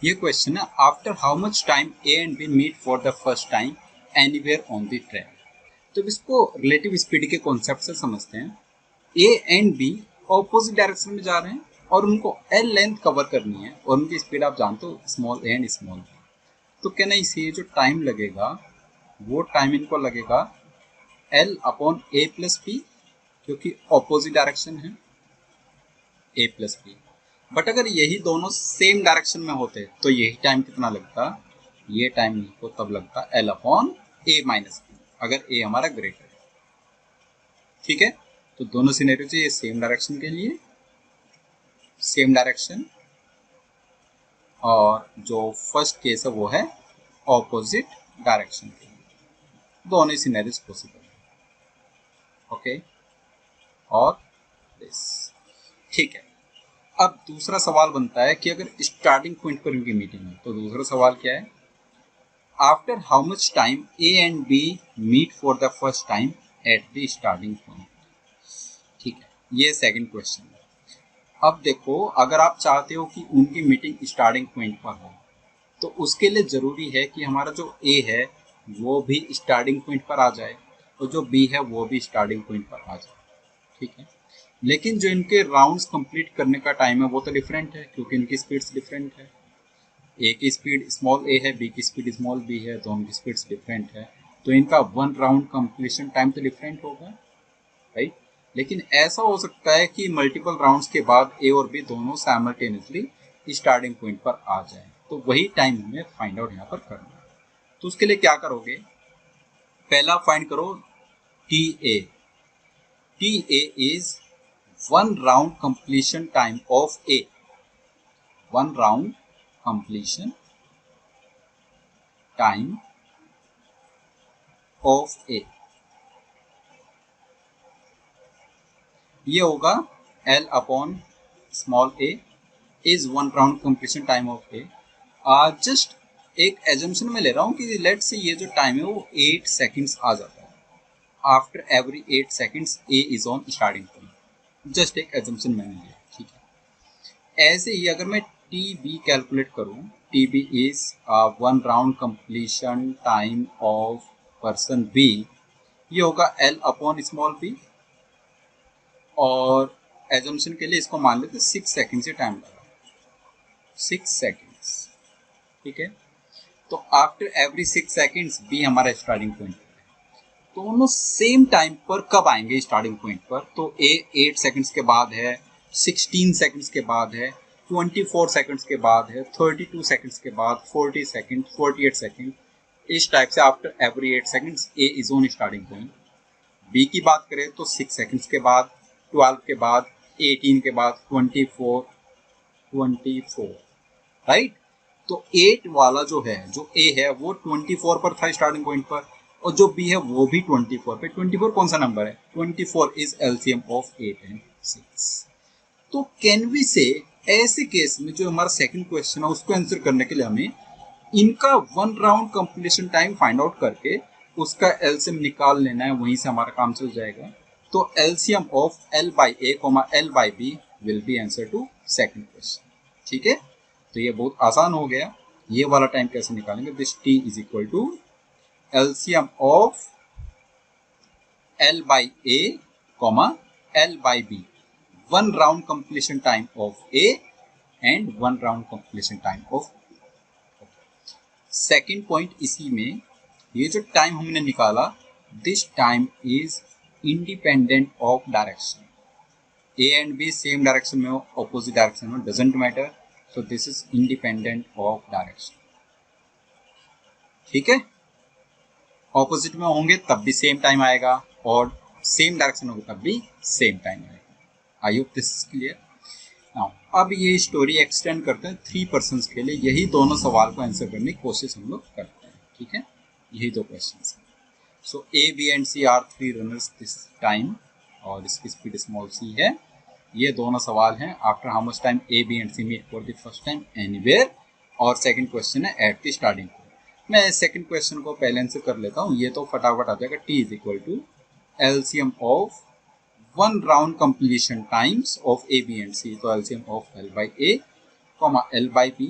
ये क्वेश्चन है, after how much time A and B meet for the first time anywhere on the track. तो इसको रिलेटिव स्पीड के कॉन्सेप्ट से समझते हैं। A and B opposite direction में जा रहे हैं और उनको एल लेंथ कवर करनी है और उनकी स्पीड आप जानते हो small a and small b. तो कहना इसे जो टाइम लगेगा वो टाइम इनको लगेगा L upon A plus B, क्योंकि ऑपोजिट डायरेक्शन है ए प्लस बी। बट अगर यही दोनों सेम डायरेक्शन में होते तो यही टाइम कितना लगता, ये टाइम इनको तब लगता एल अपॉन ए माइनस बी, अगर ए हमारा ग्रेटर है। ठीक है, तो दोनों सिनेरियो चाहिए सेम डायरेक्शन के लिए, सेम डायरेक्शन, और जो फर्स्ट केस है वो है ऑपोजिट डायरेक्शन के लिए, दोनों सिनेरियोस पॉसिबल है। ओके, और दिस, ठीक है। अब दूसरा सवाल बनता है कि अगर स्टार्टिंग पॉइंट पर उनकी मीटिंग है, तो दूसरा सवाल क्या है, after how much time A and B meet for the first time at the starting point. ठीक है, ये सेकंड क्वेश्चन है। अब देखो, अगर आप चाहते हो कि उनकी मीटिंग स्टार्टिंग पॉइंट पर हो, तो उसके लिए जरूरी है कि हमारा जो ए है वो भी स्टार्टिंग पॉइंट पर आ जाए और जो बी है वो भी स्टार्टिंग पॉइंट पर आ जाए। ठीक है, लेकिन जो इनके राउंड्स कंप्लीट करने का टाइम है वो तो डिफरेंट है, क्योंकि इनकी स्पीड्स डिफरेंट है। ए की स्पीड स्मॉल ए है, बी की स्पीड स्मॉल बी है, दोनों की स्पीड्स डिफरेंट है, तो इनका 1 राउंड कंप्लीशन टाइम तो डिफरेंट होगा, राइट। लेकिन ऐसा हो सकता है कि मल्टीपल राउंड्स के बाद ए और बी दोनों साइमल्टेनियसली स्टार्टिंग पॉइंट पर आ जाए, तो वही टाइम हमें फाइंड आउट यहाँ पर करना है। तो उसके लिए क्या करोगे, पहला फाइंड करो T A. T A is 1 round completion time of A, 1 round completion time of A, ये होगा L upon small a is 1 round completion time of A. Just एक एजम्पशन में ले रहा हूँ कि लेट्स से ये जो टाइम है वो 8 सेकंड्स आ जाता है, after every 8 seconds A is on starting point, just एक एजम्पशन मैंने लिया। ठीक है, ऐसे ही अगर मैं टी बी कैलकुलेट करूँ, T B is 1 round completion time of person B, ये होगा L अपॉन स्मॉल बी, और एजम्पशन के लिए इसको मान लेते 6 सेकंड से टाइम लगा, 6 सेकंड्स। ठीक है, तो आफ्टर एवरी 6 सेकंड्स बी हमारा स्टार्टिंग पॉइंट है, दोनों सेम टाइम पर कब आएंगे स्टार्टिंग पॉइंट पर, तो ए 8 सेकंड्स के बाद है, 16 सेकंड्स के बाद है, 24 सेकंड्स के बाद है, 32 सेकंड्स के बाद, 40 सेकंड, 48 सेकंड, इस टाइप से after every 8 seconds A is on starting point. B की बात करें तो 6 सेकंड्स के बाद, 12 के बाद, 18 के बाद, 24, राइट। तो 8 वाला जो है, जो ए है वो 24 पर था स्टार्टिंग पॉइंट पर, और जो बी है वो भी 24 पे। 24 कौन सा नंबर है? 24 इज एलसीएम ऑफ 8 एंड 6। तो कैन वी से ऐसे केस में जो हमारा सेकंड क्वेश्चन है उसको आंसर करने के लिए हमें इनका 1 round completion time find out करके उसका एलसीएम निकाल लेना है, वहीं से हमारा काम चल जाएगा। तो LCM of L by A, L by B will be answer to second question. ठीक है, तो ये बहुत आसान हो गया। ये वाला टाइम कैसे निकालेंगे? This T is equal to LCM of L by A, L by B, 1 round completion time of A and 1 round completion time of B। Second point इसी में, ये जो टाइम हमने निकाला, this time is independent of direction. A and B same direction में हो, ऑपोजिट डायरेक्शन में, doesn't matter. So this is independent of direction. ठीक है, ऑपोजिट में होंगे तब भी सेम टाइम आएगा, और सेम डायरेक्शन होगी तब भी सेम टाइम आएगा। I hope this is clear. Now अब ये स्टोरी एक्सटेंड करते हैं 3 पर्सन्स के लिए। यही दोनों सवाल को आंसर करने की कोशिश हम लोग करते हैं। ठीक है, यही 2 क्वेश्चंस हैं। So A B and C are 3 runners this time, और इसकी स्पीड स्मॉल सी है। ये दोनों सवाल हैं after how much time A B and C meet for the first time anywhere, और सेकंड क्वेश्चन है एट द स्टार्टिंग पॉइंट। मैं सेकंड क्वेश्चन को पहले आंसर कर लेता हूँ, ये तो फटाफट आ जाएगा। T is equal to LCM of 1 round completion times of A, B and C, तो LCM of L by A, L by B,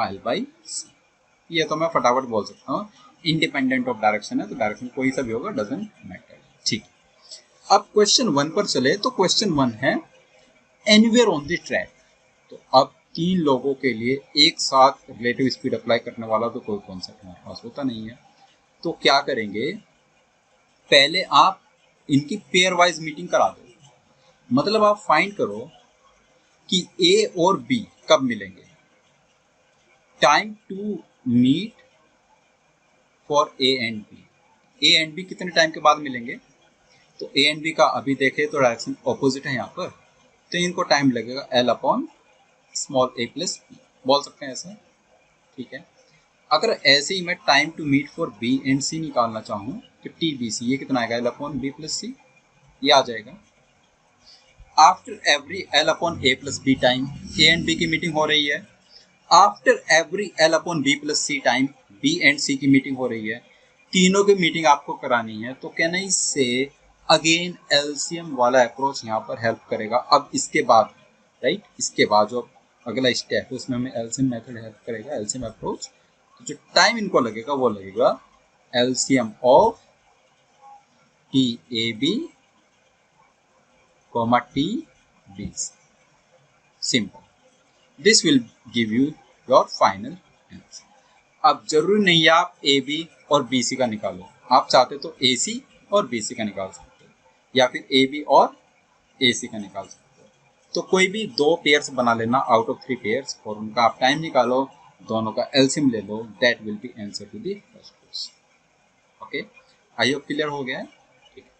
L by C। ये तो मैं फटाफट बोल सकता हूँ। इंडिपेंडेंट ऑफ डायरेक्शन है, तो डायरेक्शन कोई सा भी होगा, डजेंट मैटर। ठीक, अब क्वेश्चन 1 पर चले तो क्वेश्चन 1 है एनीवेयर ऑन द ट्रैक। तो अब 3 लोगों के लिए एक साथ रिलेटिव स्पीड अप्लाई करने वाला तो कोई कॉन्सेप्ट हमारे पास होता नहीं है। तो क्या करेंगे, पहले आप इनकी पेयर वाइज मीटिंग करा दो। मतलब आप फाइंड करो कि ए और बी कब मिलेंगे, time to meet for A and B. A and B कितने टाइम के बाद मिलेंगे? तो ए एंड बी का अभी देखें तो डायरेक्शन ऑपोजिट है यहाँ पर, तो इनको टाइम लगेगा एल अपॉन स्मॉल ए प्लस बी, बोल सकते हैं ऐसा। ठीक है, अगर ऐसे ही मैं time to meet for B and C निकालना चाहूँ तो टी बी सी, ये कितना आएगा? L upon B plus C, ये आ जाएगा। After every L upon A plus B time A and B की मीटिंग हो रही है। After every L upon B plus C time B and C की मीटिंग हो रही है। तीनों की मीटिंग आपको करानी है, तो कहना इससे अगेन एलसीएम वाला अप्रोच यहाँ पर हेल्प करेगा। अब इसके बाद, राइट, इसके बाद जो अगला स्टेप है उसमें हमें एलसीएम मेथड हेल्प करेगा, एलसीएम अप्रोच। तो जो टाइम इनको लगेगा वो लगेगा LCM of T A B T B. Simple, this will give you your final answer. अब जरूरी नहीं है आप ए बी और बी सी का निकालो, आप चाहते तो ए सी और बी सी का निकाल सकते हो, या फिर ए बी और ए सी का निकाल सकते हो। तो कोई भी 2 पेयर्स बना लेना आउट ऑफ 3 पेयर्स, और उनका आप टाइम निकालो, दोनों का एलसीएम ले लो, that will be answer to the first question. Okay, I hope clear हो गया है। ठीक है,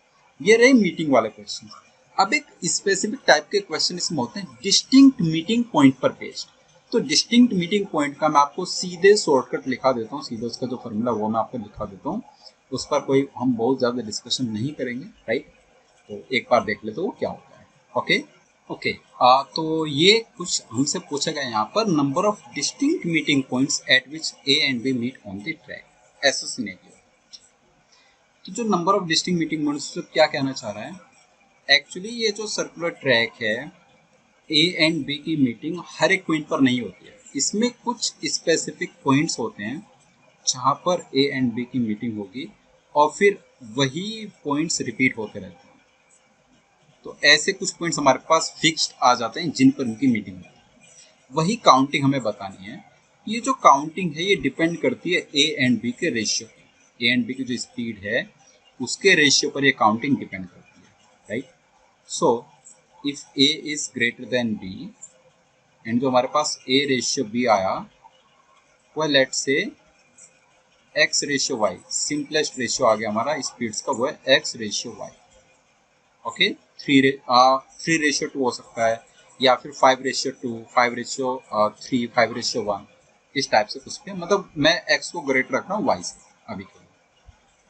ये रहे मीटिंग वाले क्वेश्चन। अब एक स्पेसिफिक टाइप के क्वेश्चन इसमें होते हैं डिस्टिंक्ट मीटिंग पॉइंट पर बेस्ड। तो डिस्टिंक्ट मीटिंग पॉइंट का मैं आपको सीधे शॉर्टकट लिखा देता हूँ, सीधे उसका जो फॉर्मूला वो मैं आपको लिखा देता हूँ, उस पर कोई हम बहुत ज़्यादा डिस्कशन नहीं करेंगे, राइट। तो एक बार देख ले तो वो क्या होता है। ओके, तो ये कुछ हमसे पूछा गया यहाँ पर, number of distinct meeting points at which A and B meet on the track, ऐसा सिनेरियो। तो जो number of distinct meeting points क्या कहना चाह रहा है, एक्चुअली ये जो सर्कुलर ट्रैक है, ए एंड बी की मीटिंग हर एक पॉइंट पर नहीं होती है। इसमें कुछ स्पेसिफिक पॉइंट्स होते हैं जहाँ पर ए एंड बी की मीटिंग होगी, और फिर वही पॉइंट्स रिपीट होते रहते हैं। तो ऐसे कुछ पॉइंट्स हमारे पास फिक्स्ड आ जाते हैं जिन पर उनकी मीटिंग होती है, वही काउंटिंग हमें बतानी है। ये जो काउंटिंग है ये डिपेंड करती है ए एंड बी के रेशियो पे। ए एंड बी की जो स्पीड है उसके रेशियो पर ये काउंटिंग डिपेंड करती है, right. So, if A is greater than B, and जो हमारे पास A रेशियो B आया वो let's say X ratio Y, simplest ratio आ गया हमारा स्पीड्स का, वो है X रेशियो Y। ओके, 3:2 हो सकता है, या फिर 5:2, 5:3, 5:1, इस टाइप से कुछ भी, मतलब मैं x को ग्रेटर रख रहा हूँ y से अभी के लिए।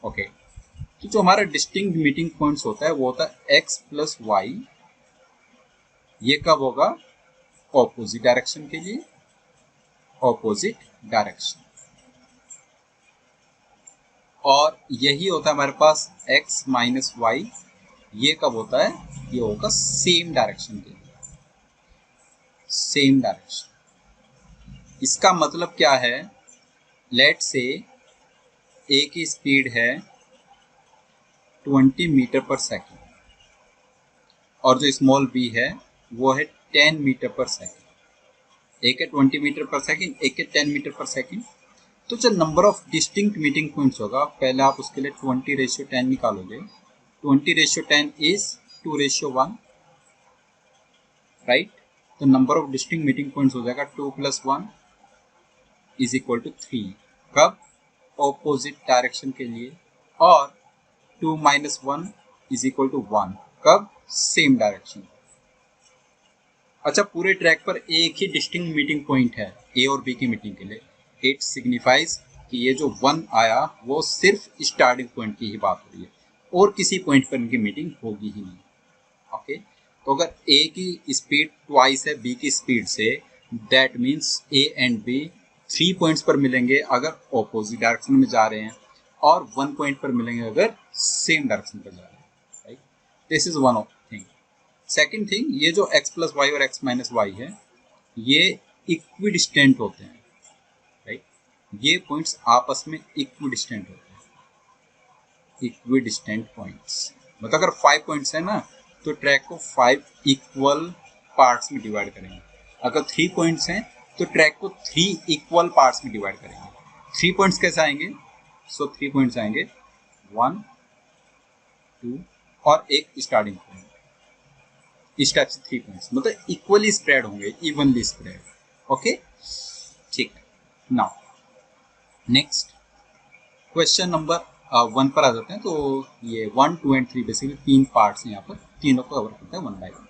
ओके, तो जो हमारा डिस्टिंक्ट मीटिंग पॉइंट्स होता है वो होता है x प्लस वाई। ये कब होगा? ऑपोजिट डायरेक्शन के लिए, ऑपोजिट डायरेक्शन। और यही होता है हमारे पास x माइनस वाई, ये कब होता है? ये होगा सेम डायरेक्शन के लिए, सेम डायरेक्शन। इसका मतलब क्या है? लेट से a की स्पीड है 20 मीटर पर सेकेंड और जो स्मॉल b है वो है 10 मीटर पर सेकेंड। एक है 20 मीटर पर सेकेंड, एक है 10 मीटर पर सेकेंड। तो जो number of distinct meeting points होगा, पहले आप उसके लिए 20:10 निकालोगे। 20:10 इज 2:1, राइट? तो number of distinct meeting points हो जाएगा 2 + 1 = 3। कब? ऑपोजिट डायरेक्शन के लिए। और 2 - 1 = 1। कब? Same direction. अच्छा, पूरे ट्रैक पर एक ही डिस्टिंक्ट मीटिंग पॉइंट है ए और बी की मीटिंग के लिए। इट सिग्निफाइज कि ये जो 1 आया वो सिर्फ स्टार्टिंग पॉइंट की ही बात हो रही है और किसी पॉइंट पर इनकी मीटिंग होगी ही नहीं। ओके, तो अगर ए की स्पीड ट्वाइस है बी की स्पीड से, that means A and B 3 points पर मिलेंगे अगर ऑपोजिट डायरेक्शन में जा रहे हैं, और 1 पॉइंट पर मिलेंगे अगर सेम डायरेक्शन पर जा रहे हैं, right? This is one of thing. Second thing, ये जो x प्लस वाई और x माइनस वाई है ये इक्विडिस्टेंट होते हैं, राइट? ये पॉइंट्स आपस में इक्विडिस्टेंट होते हैं, इक्विडिस्टेंट पॉइंट्स। मतलब अगर 5 पॉइंट्स है ना, तो ट्रैक को 5 इक्वल पार्ट्स में डिवाइड करेंगे। अगर 3 पॉइंट्स हैं तो ट्रैक को 3 इक्वल पार्ट्स में डिवाइड करेंगे। 3 पॉइंट्स कैसे आएंगे? सो 3 पॉइंट्स आएंगे 1, 2 और एक स्टार्टिंग पॉइंट। इस टाइप से 3 पॉइंट्स मतलब इक्वली स्प्रेड होंगे, इवनली स्प्रेड। ओके, ठीक है। नाउ नेक्स्ट क्वेश्चन नंबर 1 पर आ जाते हैं। तो ये 1, 2 एंड 3 बेसिकली 3 पार्ट्स हैं यहाँ पर, तीनों को कवर करते हैं 1 बाय 1।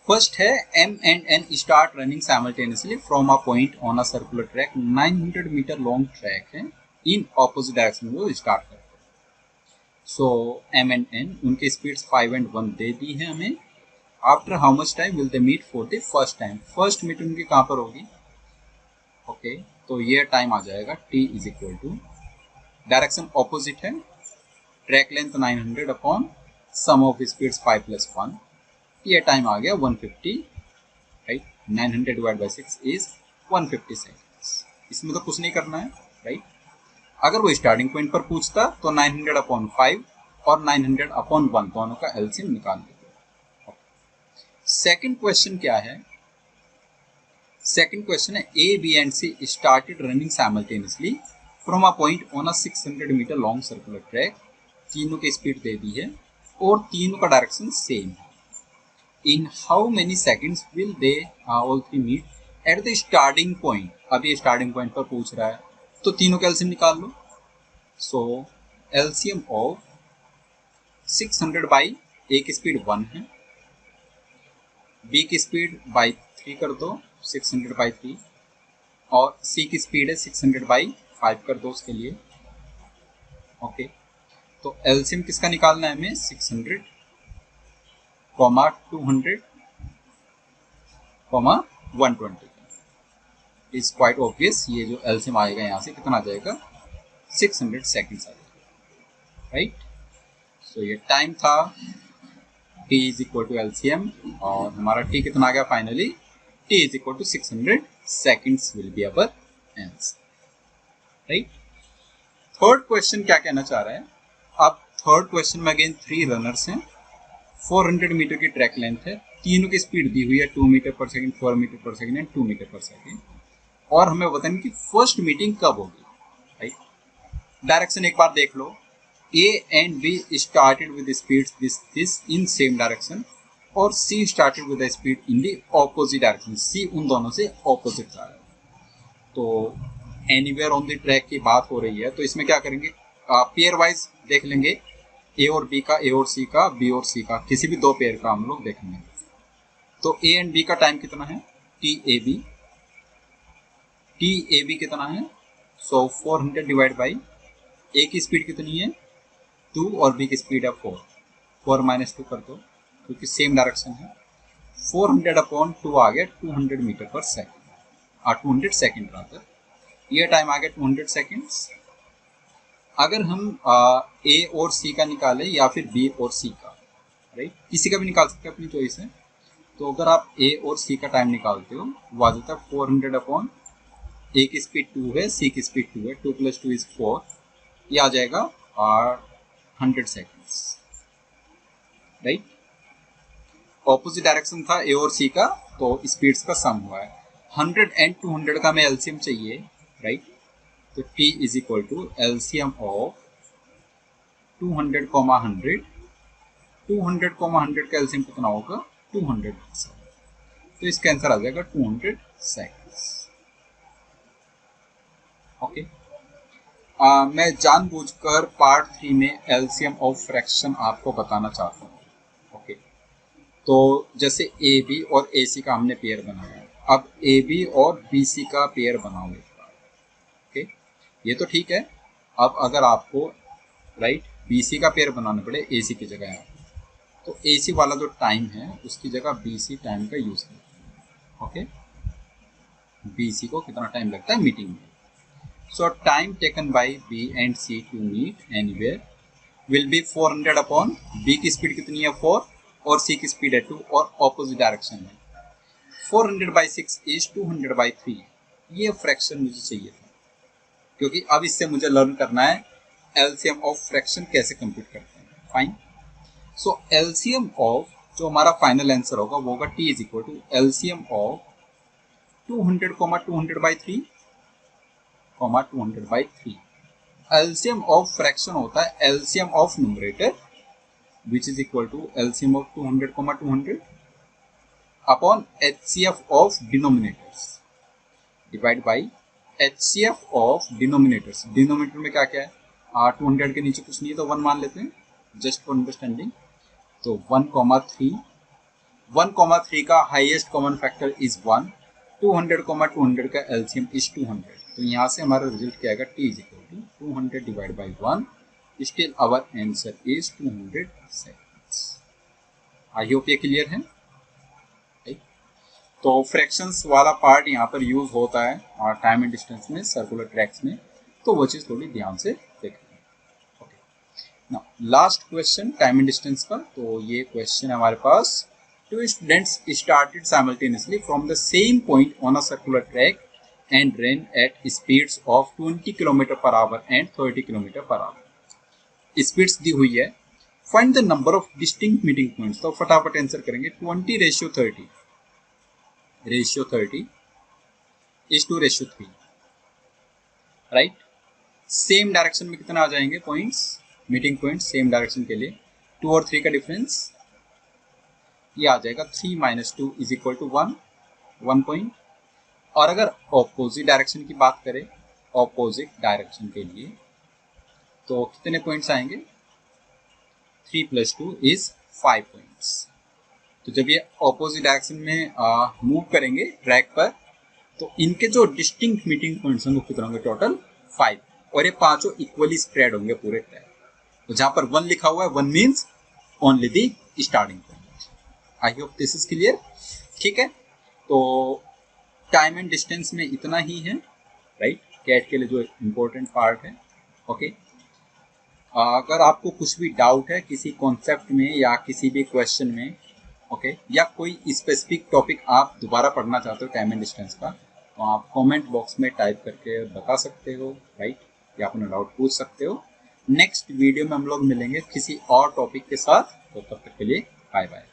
फर्स्ट है m and n start running simultaneously from a point on a circular track. 900 meter long track है, इन ऑपोजिट डायरेक्शन में वो स्टार्ट करते हैं। सो m and n उनके स्पीड्स 5 and 1 दे दी है हमें। After how much time will they meet for the first time? First meet उनकी कहाँ पर होगी? ओके, तो ये टाइम आ जाएगा t = डायरेक्शन ऑपोजिट है, track length 900 upon sum of speeds 5 + 1, ये टाइम आ गया 150, राइट? 900 / 6 is 150 seconds. इसमें तो कुछ नहीं करना है, राइट? अगर वो स्टार्टिंग पॉइंट पर पूछता तो 900 अपॉन 5 और 900 अपॉन 1 दोनों का एलसीएम निकाल लेते। सेकंड क्वेश्चन क्या है? सेकंड क्वेश्चन है A B and C started running simultaneously from a point on a 600 meter long circular track. तीनों की स्पीड दे दी है और तीनों का डायरेक्शन सेम है। In how many seconds will they all three meet at the starting point? अभी स्टार्टिंग पॉइंट पर पूछ रहा है तो तीनों का एलसीएम निकाल लो। So LCM of 600 by A की स्पीड 1 है, बी की स्पीड बाई 3 कर दो, 600 बाई 3, और सी की स्पीड है 600 बाई 5 कर दो उसके लिए। ओके, तो एलसीएम किसका निकालना है हमें? 600, 200, 120। इज क्वाइट ऑब्वियस, ये जो एलसीएम आएगा यहाँ से कितना आ जाएगा? 600 सेकेंड्स आ जाएगा, राइट? सो ये टाइम था, t = एलसीएम, और हमारा t कितना आ गया finally? t = 600 seconds will be our answer, right? Third question क्या कहना चाह रहा है? अब थर्ड क्वेश्चन में अगेन 3 रनर्स हैं, 400 मीटर की ट्रैक लेंथ है, तीनों की स्पीड दी हुई है 2 metre per second, 4 metre per second and 2 metre per second, और हमें बताएंगे कि फर्स्ट मीटिंग कब होगी, राइट? डायरेक्शन एक बार देख लो, A and B started with speeds this in same direction, और C started with the speed in the opposite direction, C उन दोनों से ऑपोजिट जा रहा है। तो एनीवेयर ऑन द ट्रैक की बात हो रही है, तो इसमें क्या करेंगे, पेयर वाइज देख लेंगे, A और B का, A और C का, B और C का, किसी भी दो पेयर का हम लोग देखेंगे। तो A एंड B का टाइम कितना है, TAB कितना है, सो 400 डिवाइड बाई A की स्पीड कितनी है 2 और B की स्पीड है 4 माइनस 2 कर दो क्योंकि सेम डायरेक्शन है। 400 अपॉन 2 आ गया 200 metre per second, 200 second rather, ये टाइम आ गया 200 सेकेंड्स। अगर हम A और C का निकालें या फिर B और C का, राइट, किसी का भी निकाल सकते हैं, अपनी चॉइस है। तो अगर आप A और C का टाइम निकालते हो वो आ जाता है 400 अपॉन A की स्पीड 2 है, C की स्पीड 2 है, 2 + 2 = 4, ये आ जाएगा 100 सेकेंड्स, राइट। ऑपोजिट डायरेक्शन था A और C का, तो स्पीड्स का सम हुआ है। 100 एंड 200 का हमें एलसीएम चाहिए, राइट। तो T = एलसीएम ऑफ 200, 100, 200, 100 का एलसीएम कितना होगा 200, तो इसका आंसर आ जाएगा 200 सेकेंड्स। ओके, मैं जानबूझकर पार्ट 3 में एलसीएम ऑफ फ्रैक्शन आपको बताना चाहता हूँ। ओके, तो जैसे ए बी और ए सी का हमने पेयर बनाया, अब ए बी और बी सी का पेयर बनाओ एक बार। ओके, ये तो ठीक है। अब अगर आपको, राइट, बी सी का पेयर बनाना पड़े ए सी की जगह, तो ए सी वाला जो टाइम है उसकी जगह बी सी टाइम का यूज करें। ओके, बी सी को कितना टाइम लगता है मीटिंग में। So time taken by B and C to meet anywhere will be 400 upon B की स्पीड कितनी है 4 और C की स्पीड है 2 और ऑपोजिट डायरेक्शन में 400/6 is 200/3। ये फ्रैक्शन मुझे चाहिए था क्योंकि अब इससे मुझे लर्न करना है एलसीएम ऑफ फ्रैक्शन कैसे कंप्यूट करते हैं। फाइन, सो एलसीएम ऑफ जो हमारा फाइनल आंसर होगा वो होगा T = LCM of 200, 200/3, 200/3। LCM of fraction होता है LCM of numerator which is equal to LCM of 200, 200 upon HCF of denominators divide by HCF of denominators. Denominator में क्या क्या है, 200 के नीचे कुछ नहीं है तो 1 मान लेते हैं, जस्ट फॉर अंडरस्टैंडिंग। तो 1,3, 1,3 का हाईएस्ट कॉमन फैक्टर इज 1, 200, 200 का एलसीएम इज 200। तो यहाँ से हमारा रिजल्ट क्या आएगा, T = 200 divide by 1, still our answer is 200 seconds. I hope ये क्लियर है। तो फ्रैक्शंस वाला पार्ट यहाँ पर यूज होता है और टाइम एंड डिस्टेंस में, सर्कुलर ट्रैक्स में, तो वो चीज थोड़ी ध्यान से देखें। Okay, now last question time and distance का। तो ये क्वेश्चन है हमारे पास, two students started simultaneously from the same point on a circular track and ran at speeds of 20 km/h and 30 km/h। Speeds दी हुई है, find the number of distinct meeting points. तो फटाफट आंसर करेंगे, 20:30 is to 3, right. Same direction में कितना आ जाएंगे points, meeting points same direction के लिए, 2 और 3 का डिफरेंस, ये आ जाएगा 3 - 2 = 1 पॉइंट। और अगर ऑपोजिट डायरेक्शन की बात करें, ऑपोजिट डायरेक्शन के लिए तो कितने पॉइंट्स आएंगे, 3 + 2 = 5 पॉइंट्स। तो जब ये ऑपोजिट डायरेक्शन में मूव करेंगे ट्रैक पर, तो इनके जो डिस्टिंक्ट मीटिंग पॉइंट्स होंगे कितने होंगे, टोटल 5, और ये पांचों इक्वली स्प्रेड होंगे पूरे ट्रैक। तो जहां पर 1 लिखा हुआ है 1 means only the starting point. I hope this is clear. ठीक है, तो टाइम एंड डिस्टेंस में इतना ही है, राइट, कैट के लिए जो इम्पोर्टेंट पार्ट है। ओके, अगर आपको कुछ भी डाउट है किसी कॉन्सेप्ट में या किसी भी क्वेश्चन में, ओके, या कोई स्पेसिफिक टॉपिक आप दोबारा पढ़ना चाहते हो टाइम एंड डिस्टेंस का, तो आप कमेंट बॉक्स में टाइप करके बता सकते हो, राइट, या अपना डाउट पूछ सकते हो। नेक्स्ट वीडियो में हम लोग मिलेंगे किसी और टॉपिक के साथ, तो तब तक के लिए बाय बाय।